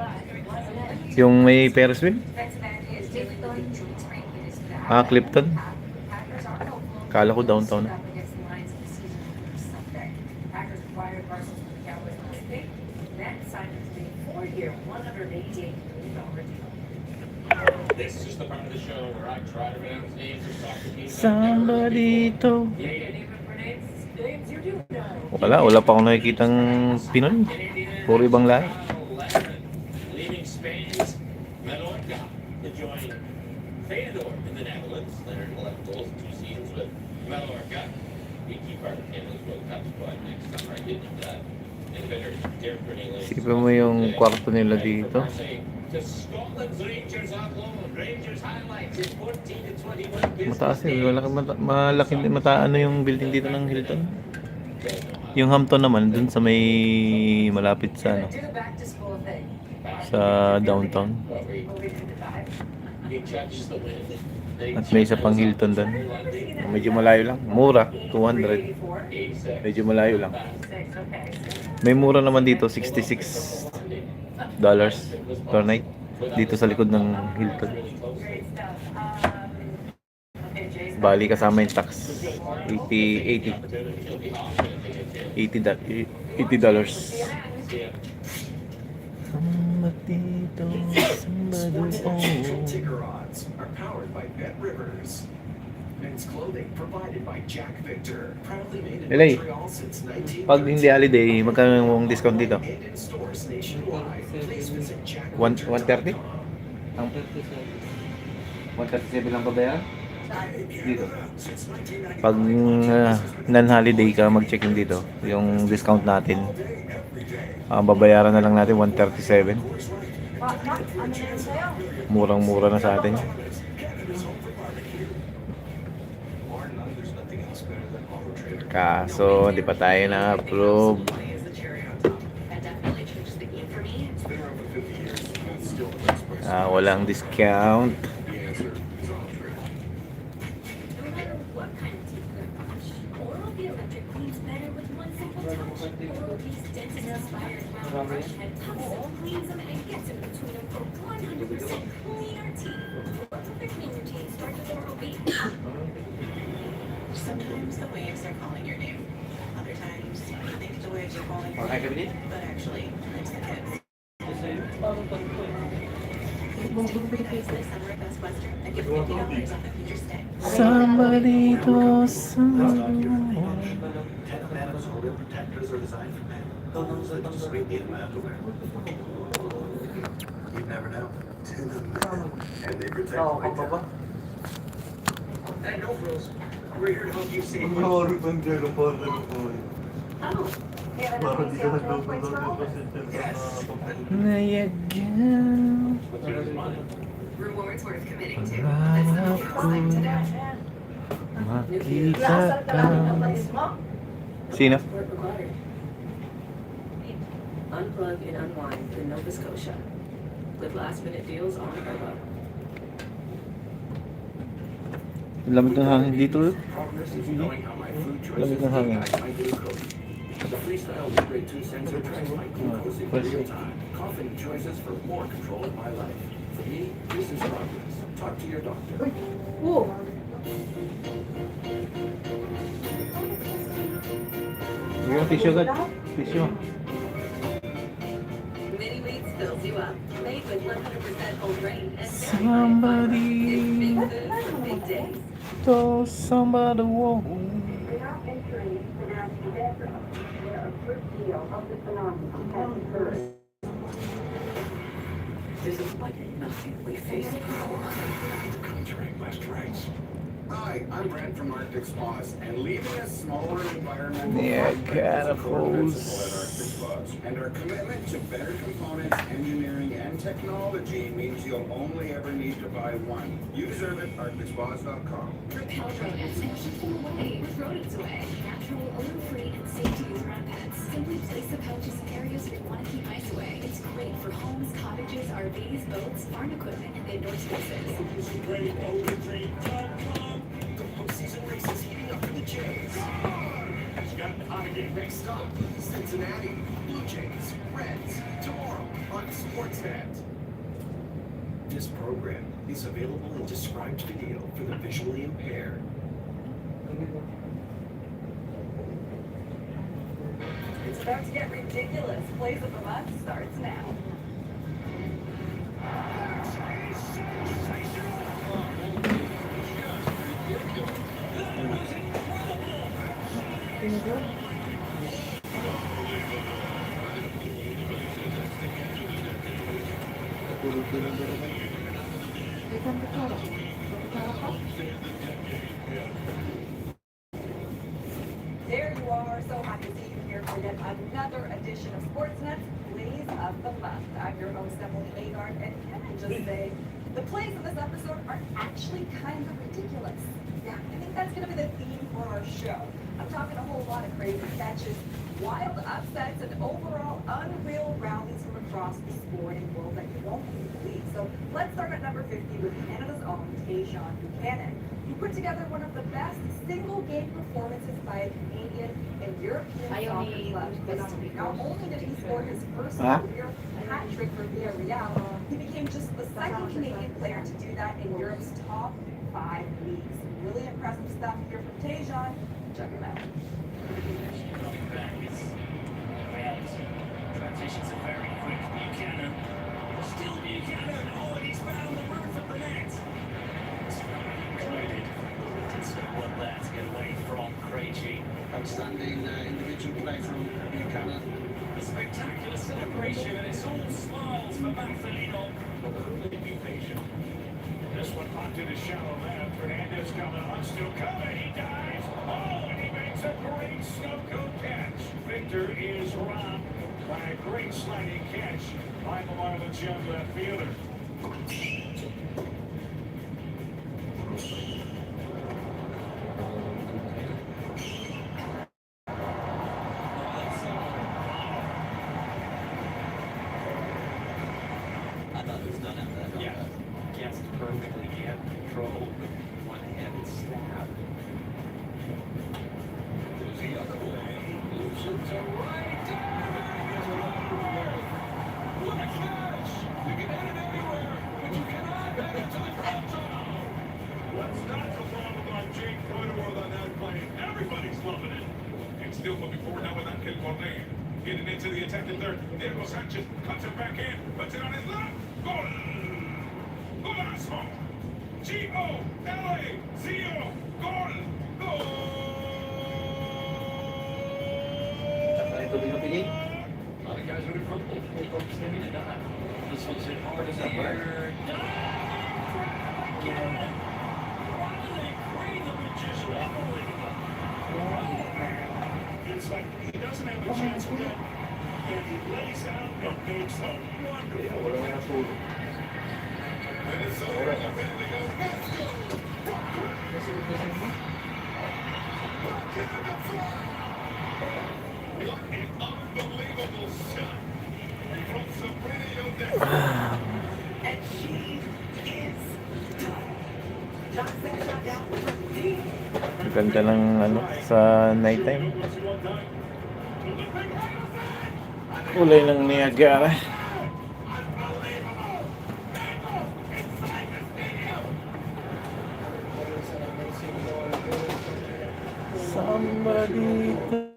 Yung may Ferris wheel? Clifton? Kala ko downtown na. This is the part of the show where I try to pronounce names of soccer teams. Somebody to. Wala pa akong nakikitang Pinoy. Puro ibang lahi. Leaving Spain's Mallorca to join Feyenoord in the Netherlands. Leonard 11 goals in 2 seasons with Mallorca. We keep our Canada's World Cup squad next summer. I did know that. Innovator Derek Cornelius. Isipin mo yung kwarto nila dito. To Scotland's Rangers on loan. Rangers highlights in 14 to 21 Mataas eh. Malaki ano yung building dito ng Hilton. Yung Hampton naman dun sa may malapit sa ano, sa downtown. At may isa pang Hilton dun. Medyo malayo lang. Mura, 200. Medyo malayo lang. May mura naman dito, $66 per night. Dito sa likod ng Hilton. Bali kasama yung tax. $80. Ticker odds are powered by Bet Rivers. Men's clothing provided by Jack Victor. Proudly made in Elay, Montreal since 19. pag hindi holiday, magkano yung discount dito? And in stores nationwide. Please visit 130? Ang 137 lang babayaran? Dito. Pag non-holiday ka mag-check-in dito, yung discount natin, babayaran na lang natin 137. Murang-mura na sa atin. Kaso, di pa tayo na-approve. Walang discount. Sometimes the waves are calling your name. Other times, you think the waves are calling your name. But actually, it's the kids. Because this summer at Best Western, I give $50 off a future stay. Somebody to Ten bananas or real protectors are designed for men. Those that just sweep the amount to wear. You never know. And they protect my town. Hey, no frills. We're here to help you save money. Oh, Rewards worth committing to. Hanap ko makita ka. Sino? Unplug and unwind in Nova Scotia with last-minute deals on Arba. Lamig ng hangin dito. Lamig ng hangin. The Freestyle Libre 2 sensor tracks my glucose in real time. Confident choices for more control of my life. For me, this is progress. Talk to your doctor. Whoa. Yung tissue agad. Tissue. Mini Wheats fills you up. Made with 100% whole grain and Somebody big food for big days. told somebody whoa. We are entering the nasty bedroom, where a good deal of the phenomenon has occurred. This is like nothing we faced before. Contract last rights. Hi, I'm Brent from Arctic Spas, and leaving a smaller environmental Niagara Falls. Falls. And our commitment to better components, engineering, and technology means you'll only ever need to buy one. You deserve it, arcticspas.com. Repel rodents and keep them away with rodents away. Natural, odor-free, and safe to use around pets. Simply place the pouches in areas where you want to keep mice away. It's great for homes, cottages, RVs, boats, farm equipment, and indoor spaces. The postseason race is heating up for the Jays. It's got hot again. Next up, Cincinnati, Blue Jays, Reds, tomorrow on Sportsnet. This program is available in described video for the visually impaired. It's about to get ridiculous. Plays of the month starts now. There you are. So happy to see you here for yet another edition of Sportsnet's Plays of the Month. I'm your host, Emily Agard, and can I just say, the plays of this episode are actually kind of ridiculous. Yeah, I think that's going to be the theme for our show. I'm talking a whole lot of crazy catches, wild upsets, and overall unreal rallies from across the sporting world that you won't believe. So let's start at number 50 with Canada's own Tsong Buchanan, who put together one of the best single-game performances by a Canadian and European soccer clubs this week. Not only did he score his first career hat trick for Villarreal, he became just the second Canadian player to do that in Europe's top 5 leagues. Really impressive stuff here from Tsong. Check him out. Transitions are very quick. Buchanan. Still Buchanan. Oh, and he's found the roof of the net. Included. So what that to get away from Krejci. Outstanding individual play from Buchanan. A spectacular celebration, and it's all smiles for Marcelino. Be patient. This one pumped into shallow left. Fernandez coming on, still coming. He dives. Oh, and he makes a great snub-coat catch. Victor is robbed by a great sliding catch by the Marlins young left fielder. I thought it was done after that. Yeah. Guessed perfectly. He had control with one-handed stab. There's the other way. Moves it to right. What a catch! You can hit it anywhere, but you cannot hit it to the crowd tunnel. What's not to love about Jake Woodward on that play? Everybody's loving it. And still moving forward now with Angel Correa. Getting into the attacking third. Diego Sanchez cuts it back in, puts it on his left. Goal! Golazo! G-O-L-A-Z-O! Goal! Goal! A lot of guys rooting for both folks maybe to die. This one's hit hard in the air. It's like he doesn't have a chance with it. And he lays out and makes a wonderful. Minnesota defending goes Mexico. What an unbelievable shot from Sabrina Odette. And she is done. Johnson shot down for deep. Ganda ng ano sa nighttime. Kulay ng Niagara. Samba dito.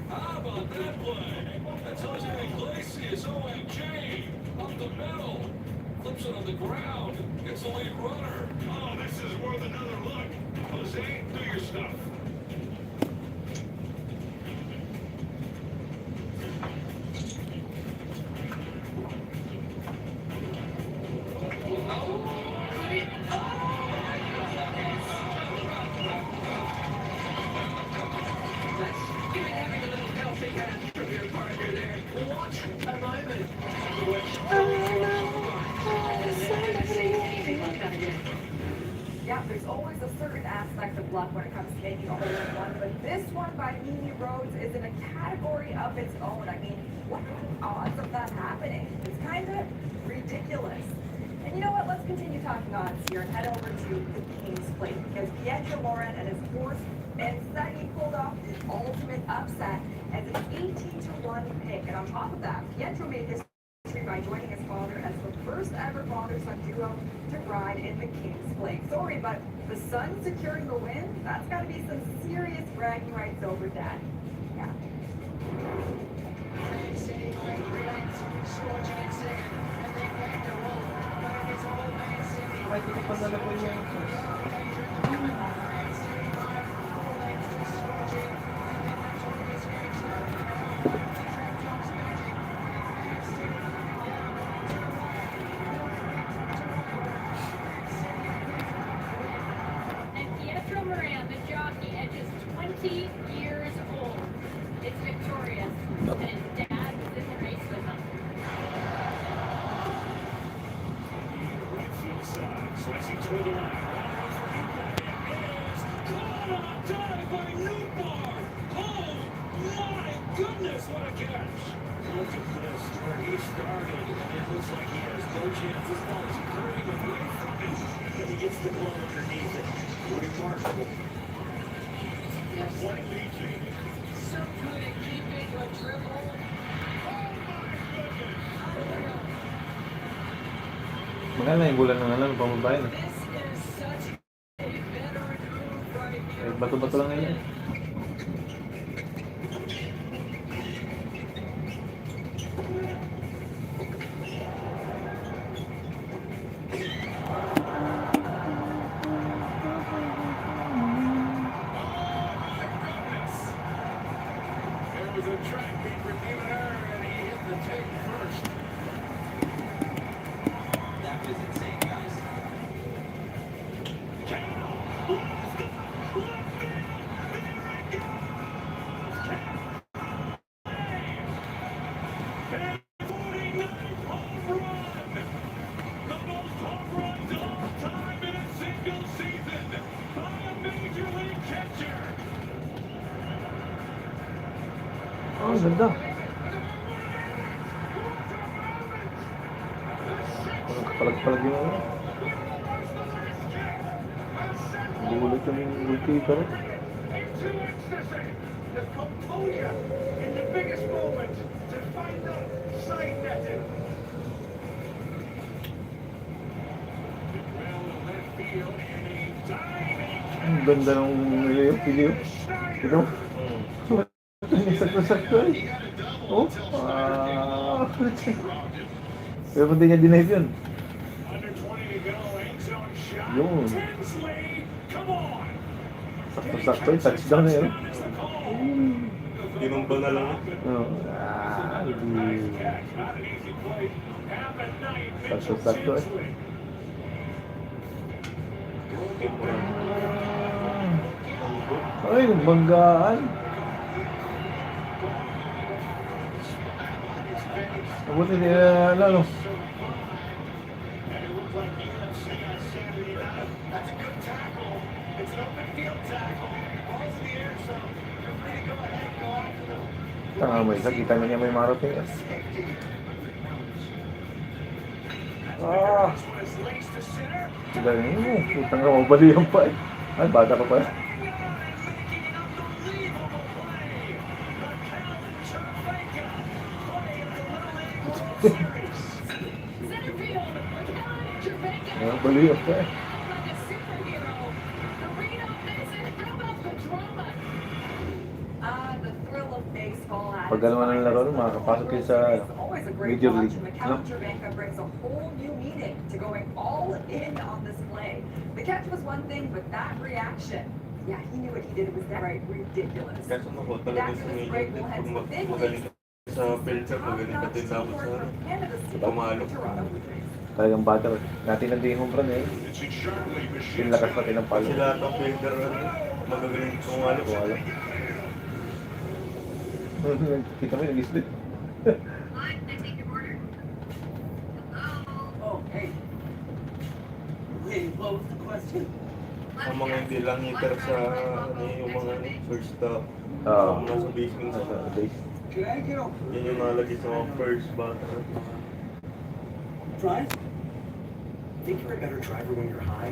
How about that play? That's Jose Iglesias, OMG! Up the middle. Flips it on the ground. Gets the lead runner. Oh, this is worth another look. Jose, do your stuff. Yeah, there's always a certain aspect of luck when it comes to making a hole in one, but this one by Mimi Rhodes is in a category of its own. I mean, what are the odds of that happening? It's kind of ridiculous. And you know what? Let's continue talking odds here and head over to the King's Plate because Pietro Moran and his horse Bensani pulled off the ultimate upset as an 18-1 pick. And on top of that, Pietro made history by joining his father as the first ever father-son duo to ride in the King's Plate. Sorry, but the son securing the win, that's got to be some serious bragging rights over dad. Yeah. And Pietro Moran, the jockey, at just 20 years old, is victorious, and his dad was in the race with him. Slicing toward the line. Caught on time by Newbar. Oh my goodness, what a catch! Look at this, where he started. It looks like he has no chance. This ball is curving away from him, and he gets the ball underneath it. Remarkable. What BJ? So good at keeping a dribble. Mahal na yung bulan ng alam, pamabay na. Eh, bato-bato lang na yun. There was a track meet for Niagara, and he hit the tape first. That was insane, guys. Oh, ganda. Parang kapalag-palag yung ano. Gugulat yung goalkeeper. The composure in the biggest moment to find the side netting. Well, left field and a diving. Ang ganda ng video. Ito. Sakto-sakto eh. Oh. Pero kung di niya dinive yun. Yun. Sakto-sakto eh. Touchdown na yun. Tinumba na lang. Oh. Sakto-sakto eh. Ay, banggaan. Mabuti nila lalo. Tanga mo isa, kita na niya may marating. Ah! Galing mo, putang ka mabalihan pa eh. Ay, bata ka pa eh. Baliw pa eh. The thrill of baseball at Pag gano'n ng laro, makakapasok yun sa always a great Major watch, League. and the No? counter banker brings a whole new meaning to going all in on this play. The catch was one thing, but that reaction, yeah, he knew what he did. It was downright ridiculous. Kaso mo ko Back talaga to sa this Major break, League, we'll head pag to the big magaling leagues. ka sa filter, magaling ka din dapat sa ano. Pumalo. Talagang batter. Natin ang yung home run eh. Yung lakas pati ng palo. Kasi lahat ng filter, ano, magagaling pumalo. Wala. Kita mo yung nag-slip. Oh, hey. Hey, what was the question? Ang mga hindi lang hitter sa ano, yung mga first stop. Oo. Nasa basement sa base. Yan yung nalagay sa mga first batter. Drive? Think you're a better driver when you're high?